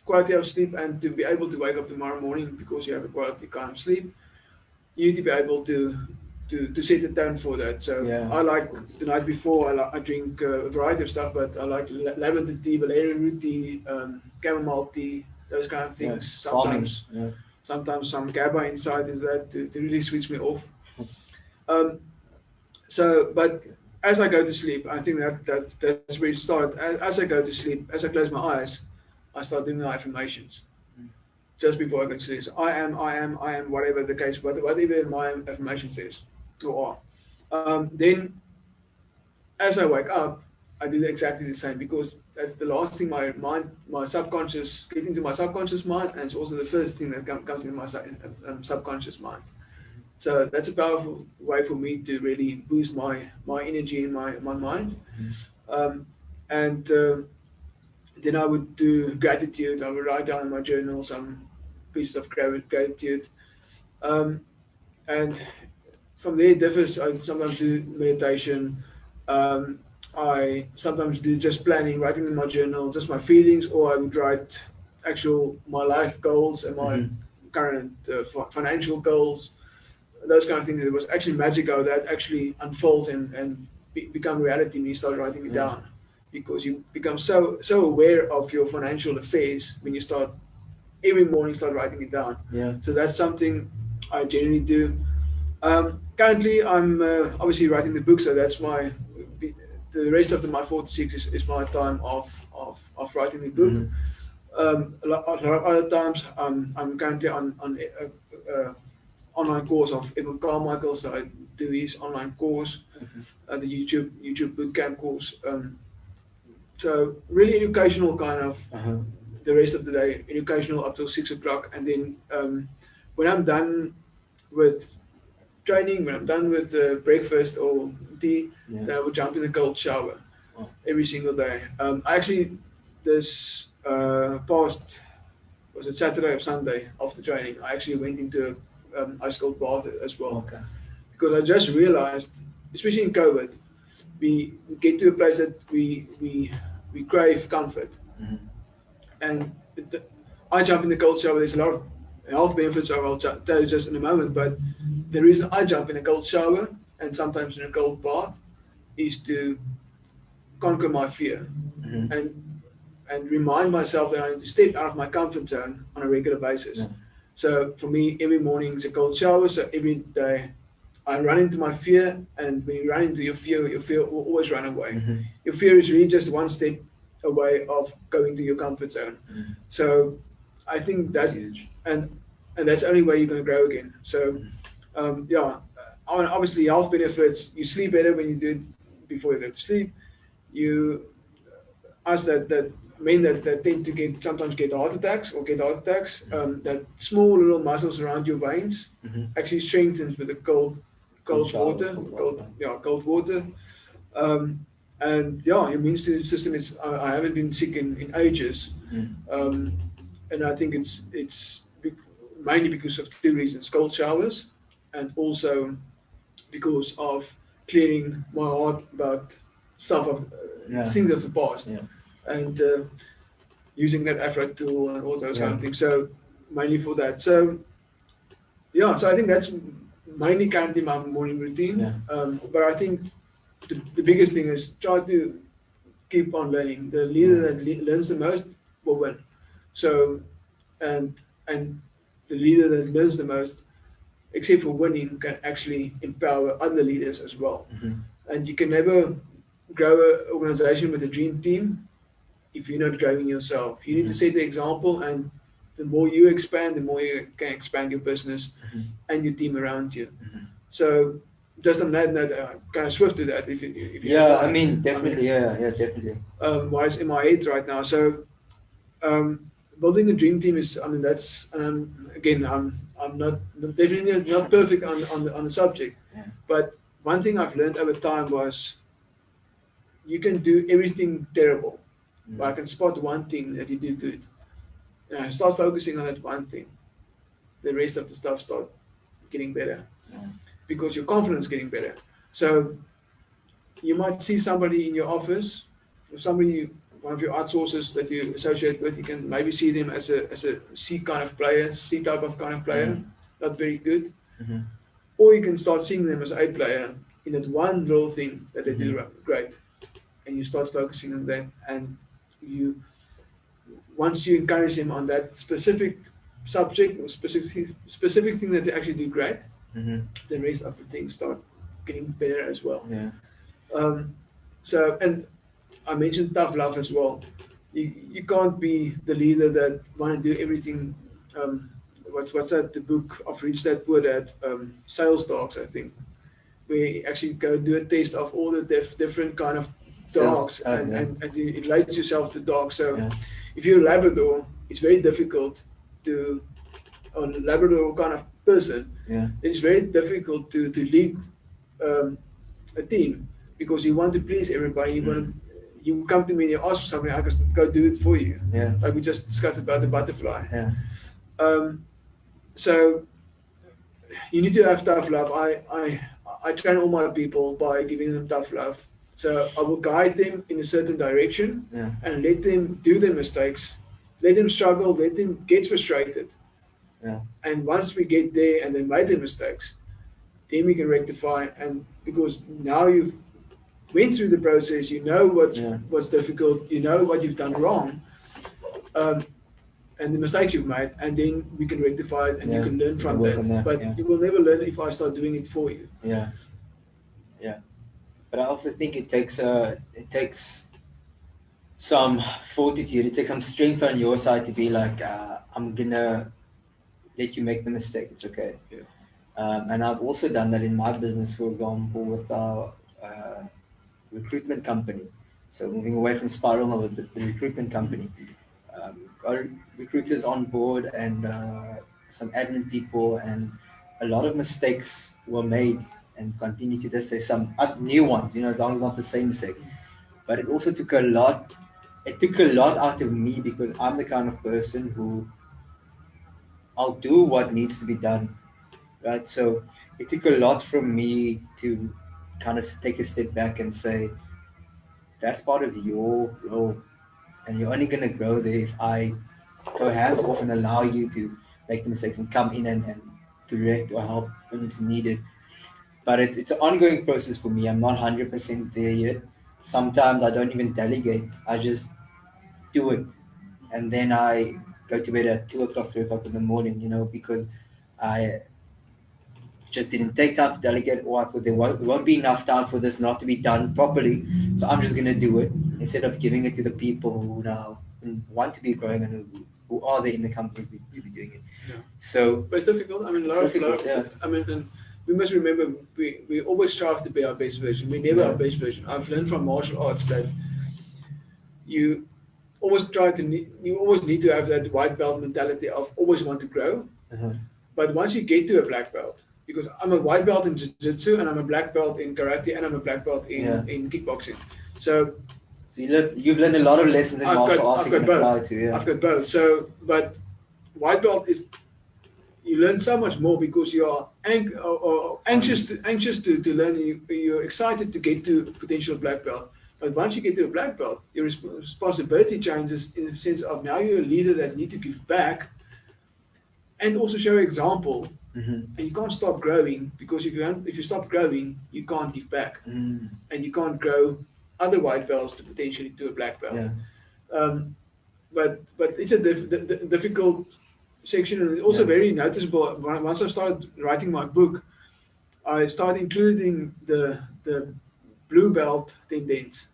quality of sleep and to be able to wake up tomorrow morning because you have a quality kind of sleep, you need to be able to set the tone for that. So I like the night before, I drink a variety of stuff, but I like lavender tea, valerian root tea, chamomile tea, those kind of things. Sometimes some GABA inside is that to really switch me off. But as I go to sleep, I think that's where it started. As I go to sleep, as I close my eyes, I start doing my affirmations just before I go to sleep. So I am, whatever the case, whatever my affirmations is or are. Then, as I wake up, I do exactly the same because that's the last thing my subconscious, get into my subconscious mind, and it's also the first thing that comes into my subconscious mind. So that's a powerful way for me to really boost my energy in my mind. Then I would do gratitude. I would write down in my journal some pieces of gratitude. And from there it differs. I sometimes do meditation. I sometimes do just planning, writing in my journal, just my feelings, or I would write my life goals and my current financial goals, those kind of things. It was actually magic how that actually unfolds and become reality when you start writing it down, because you become so aware of your financial affairs when you start every morning start writing it down. So that's something I generally do. Currently I'm obviously writing the book, so that's the rest of my 4 to 6 is my time of writing the book. A lot of other times I'm currently on online course of Edwin Carmichael, so I do his online course, the YouTube bootcamp course. So really educational kind of the rest of the day, educational up till 6 o'clock, and then when I'm done with training, when I'm done with breakfast or tea, then I will jump in the cold shower every single day. I actually this past, was it Saturday or Sunday after training, I actually went into ice cold bath as well, because I just realized, especially in COVID, we get to a place that we crave comfort, and I jump in the cold shower. There's a lot of health benefits I will tell you just in a moment, but the reason I jump in a cold shower and sometimes in a cold bath is to conquer my fear and remind myself that I need to step out of my comfort zone on a regular basis. So for me, every morning is a cold shower. So every day I run into my fear, and when you run into your fear will always run away. Your fear is really just one step away of going to your comfort zone. So I think that's huge, and that's the only way you're going to grow again. So obviously health benefits. You sleep better when you do it before you go to sleep. That men that tend to sometimes get heart attacks, that small little muscles around your veins actually strengthens with the cold water. And your immune system is. I haven't been sick in ages, and I think it's mainly because of 2 reasons: cold showers, and also because of clearing my heart about stuff of things of the past, and using that Afro tool and all those kind of things. So mainly for that. So I think that's mainly currently my morning routine. But I think the biggest thing is try to keep on learning. The leader that learns the most will win. So and the leader that learns the most, except for winning, can actually empower other leaders as well. And you can never grow an organization with a dream team if you're not growing yourself. You need to set the example, and the more you expand, the more you can expand your business and your team around you. So just on that note, kind of swift to that. If you definitely. Why it's in my head right now. So building a dream team is, that's again, I'm not definitely not perfect on the subject, but one thing I've learned over time was you can do everything terrible, but I can spot one thing that you do good, and I start focusing on that one thing. The rest of the stuff start getting better because your confidence is getting better. So you might see somebody in your office or somebody one of your outsourcers that you associate with, you can maybe see them as a C kind of player, C type of kind of player, not very good. Or you can start seeing them as A player in that one little thing that they do great, and you start focusing on that. And once you encourage them on that specific subject or specific thing that they actually do great, the rest of the things start getting better as well. So, and I mentioned tough love as well. You can't be the leader that want to do everything. What's that? The book of Rich Dad Poor Dad, Sales Dogs, I think. We actually go do a test of all the different kind of dogs, and you relate yourself to dogs. So if you're a Labrador, it's very difficult to, a Labrador kind of person, it's very difficult to lead a team, because you want to please everybody. You come to me and you ask for something, I can go do it for you. Like we just discussed about the butterfly. So you need to have tough love. I train all my people by giving them tough love. So I will guide them in a certain direction and let them do their mistakes, let them struggle, let them get frustrated. And once we get there and they made their mistakes, then we can rectify. And because now you've went through the process, you know what's difficult, you know what you've done wrong, and the mistakes you've made, and then we can rectify it, and you can learn from that. But you will never learn if I start doing it for you. But I also think it takes some fortitude, it takes some strength on your side to be like, I'm gonna let you make the mistake, it's okay. And I've also done that in my business, for example, with our recruitment company. So moving away from Spiral now with the recruitment company, got recruiters on board and some admin people, and a lot of mistakes were made and continue to this. There's some new ones, as long as it's not the same mistake. But it also took a lot out of me, because I'm the kind of person who I'll do what needs to be done, right? So it took a lot from me to kind of take a step back and say, that's part of your role, and you're only going to grow there if I go hands off and allow you to make the mistakes and come in and direct or help when it's needed. But it's an ongoing process for me. I'm not 100% there yet. Sometimes I don't even delegate. I just do it. And then I go to bed at 2 o'clock, 3 o'clock in the morning, because I just didn't take time to delegate, or I thought there won't be enough time for this not to be done properly. So I'm just going to do it instead of giving it to the people who now want to be growing and who are there in the company to be doing it. So, but it's difficult. I mean, we must remember we always strive to be our best version. We're never our best version. I've learned from martial arts that you always need to have that white belt mentality of always want to grow. But once you get to a black belt, because I'm a white belt in jiu-jitsu and I'm a black belt in karate and I'm a black belt in kickboxing. So you've learned a lot of lessons in martial arts. I've got both. So, but white belt is, you learn so much more because you are anxious to learn. You're excited to get to a potential black belt. But once you get to a black belt, your responsibility changes in the sense of now you're a leader that need to give back and also show example. And you can't stop growing, because if you stop growing, you can't give back, and you can't grow other white belts to potentially do a black belt. But it's a difficult section, and it's also very noticeable. Once I started writing my book, I started including the blue belt tendencies,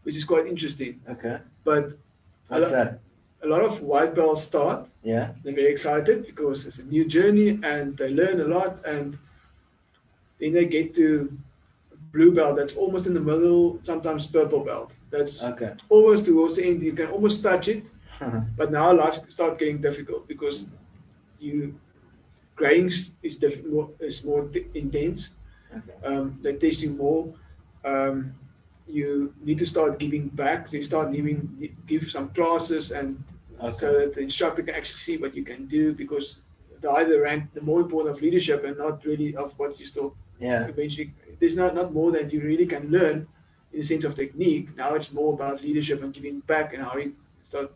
which is quite interesting. But what's that? A lot of white belts start. They're very excited because it's a new journey and they learn a lot, and then they get to blue belt that's almost in the middle, sometimes purple belt. That's almost towards the end. You can almost touch it, but now life starts getting difficult because grading is more intense. They test you more. You need to start giving back. So you start give some classes, and so that the instructor can actually see what you can do, because the higher rank, the more important of leadership and not really of what you still eventually. There's not more that you really can learn in the sense of technique. Now it's more about leadership and giving back and how you start.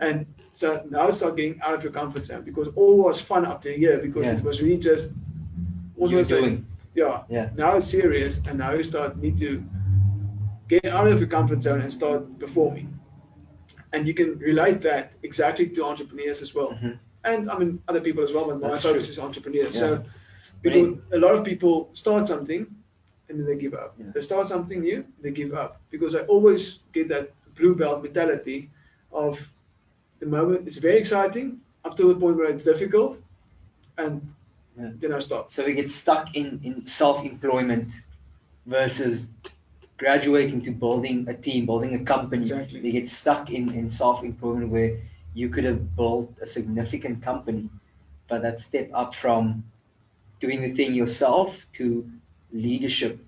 And so now it's start getting out of your comfort zone, because all was fun up to here, because it was really just what was doing. Now it's serious, and now you need to get out of your comfort zone and start performing. And you can relate that exactly to entrepreneurs as well. And I mean other people as well, but my focus is entrepreneurs. So because a lot of people start something and then they give up. They start something new, they give up. Because I always get that blue belt mentality of the moment it's very exciting up to the point where it's difficult, and then I stop. So we get stuck in self-employment versus graduating to building a team, building a company. Exactly. We get stuck in self-employment where you could have built a significant company, but that step up from doing the thing yourself to leadership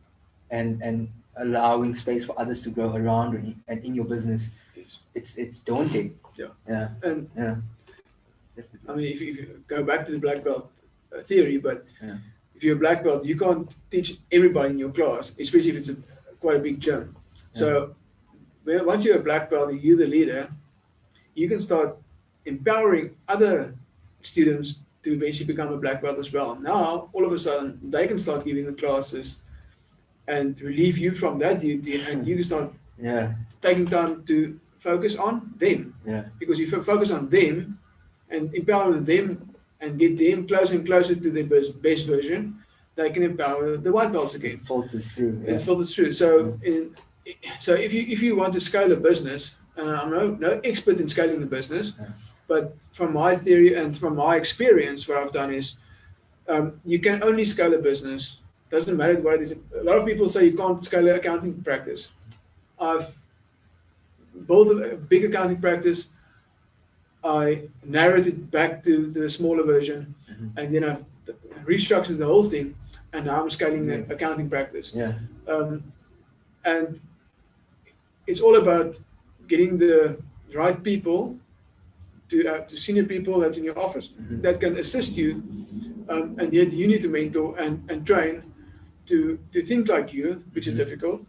and allowing space for others to grow around and in your business, it's daunting. And I mean, if you go back to the black belt theory, but if you're a black belt, you can't teach everybody in your class, especially if it's quite a big gym. So once you're a black belt, you're the leader, you can start empowering other students to eventually become a black belt as well. Now, all of a sudden, they can start giving the classes and relieve you from that duty, and you can start taking time to focus on them. Because if you focus on them and empower them and get them closer and closer to their best version, they can empower the white belts again. Filters through. It filters through. So, so if you want to scale a business, and I'm no expert in scaling the business, but from my theory and from my experience, what I've done is you can only scale a business. Doesn't matter what it is. A lot of people say you can't scale an accounting practice. I've built a big accounting practice. I narrowed it back to the smaller version, and then I've restructured the whole thing, and now I'm scaling the accounting practice. And it's all about getting the right people to senior people that's in your office that can assist you, and yet you need to mentor and train to think like you, which is difficult.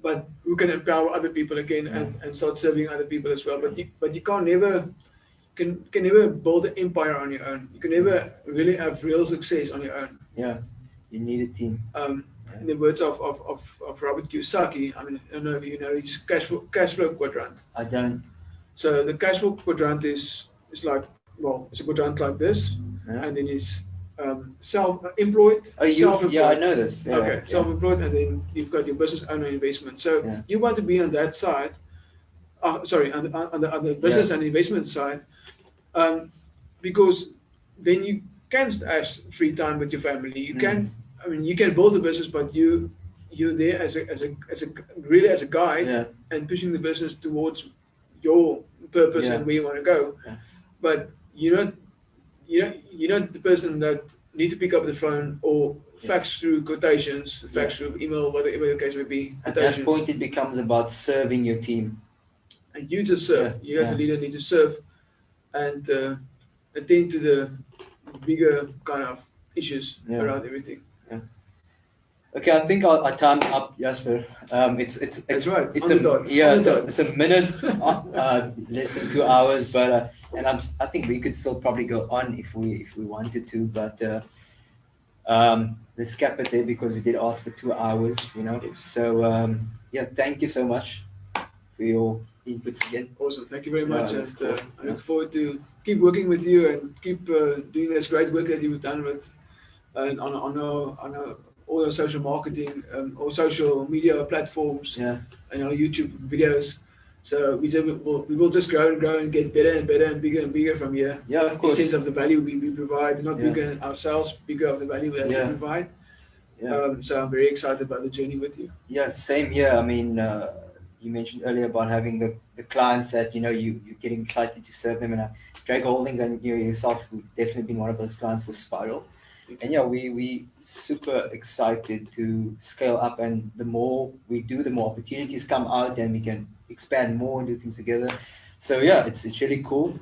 But who can empower other people again and start serving other people as well. But you can never build an empire on your own. You can never really have real success on your own. You need a team. In the words of Robert Kiyosaki, I mean, I don't know if you know his cash flow quadrant. I don't. So the cash flow quadrant is like, well, it's a quadrant like this, and then it's self-employed. Self-employed. I know this. Self-employed, and then you've got your business owner investment. So you want to be on that side. On the business and investment side, because then you can have free time with your family. You can, I mean, you can build a business, but you're there as a guide and pushing the business towards your purpose and where you want to go. But you're not the person that need to pick up the phone or fax through quotations, fax through email, whatever the case may be. At that point, it becomes about serving your team. And you just serve. You as a leader need to serve and attend to the bigger kind of issues around everything. Okay, I think our time's up, Jasper. It's right. It's a minute, less than 2 hours, but I think we could still probably go on if we wanted to, but let's cap it there because we did ask for 2 hours, So thank you so much for your inputs again. Awesome, thank you very much. I look forward to keep working with you and keep doing this great work that you've done with on all our social marketing or social media platforms and our YouTube videos. So we will just grow and get better and better and bigger from here. Of course. In the sense of the value we provide, not bigger in ourselves, bigger of the value that we provide. So I'm very excited about the journey with you. Same here. I mean, you mentioned earlier about having the clients that you're getting excited to serve them, and Dryk Holdings and yourself, we've definitely been one of those clients for Spiral. And we super excited to scale up, and the more we do, the more opportunities come out, and we can expand more and do things together. So it's really cool.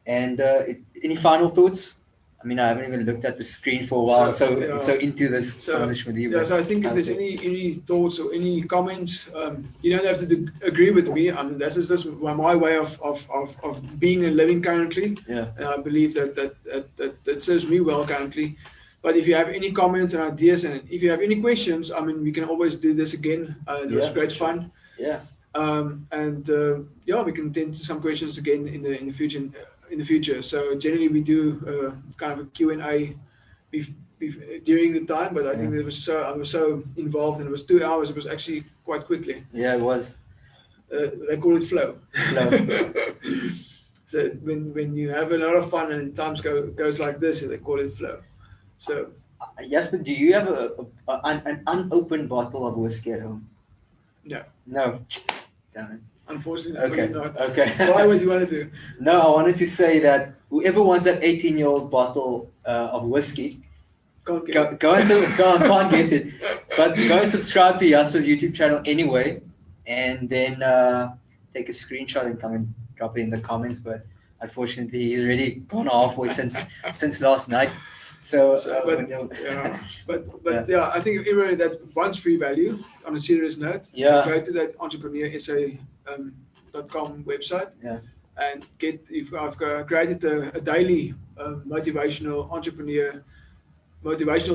Any final thoughts I mean, I haven't even looked at the screen for a while, so into this conversation with you. Yeah, so I think if there's any thoughts or any comments, you don't have to agree with me. I mean, that's just my way of being and living currently. Yeah. And I believe that serves me well currently. But if you have any comments and ideas, and if you have any questions, I mean, we can always do this again. It was great fun. Yeah. We can attend to some questions again in the future. So generally we do kind of a Q&A during the time, but I think I was so involved, and it was 2 hours. It was actually quite quickly. Yeah, it was. They call it flow. So when you have a lot of fun and times goes like this, they call it flow. So Jasper, do you have an unopened bottle of whiskey at home? No. Damn it. Unfortunately, not. Okay. Why would you want to do? No, I wanted to say that whoever wants that 18-year-old bottle of whiskey, can't get can't get it. But go and subscribe to Jasper's YouTube channel anyway, and then take a screenshot and come and drop it in the comments. But unfortunately, he's already gone halfway since last night. So, I think everybody that wants free value, on a serious note, go to that entrepreneursa.com website, and I've created a daily motivational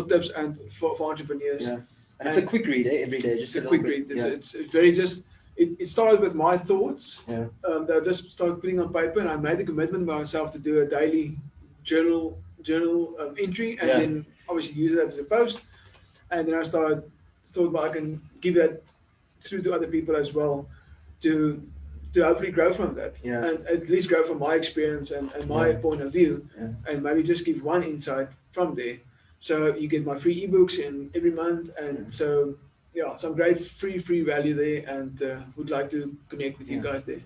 tips and for entrepreneurs. Yeah. And it's a quick read every day, just a quick read. It's very it started with my thoughts that I just started putting on paper, and I made a commitment by myself to do a daily journal entry, and then obviously use that as a post. And then I thought I can give that through to other people as well to hopefully grow from that, and at least grow from my experience and my point of view, and maybe just give one insight from there. So you get my free ebooks in every month, and so some great free value there, and would like to connect with you guys there.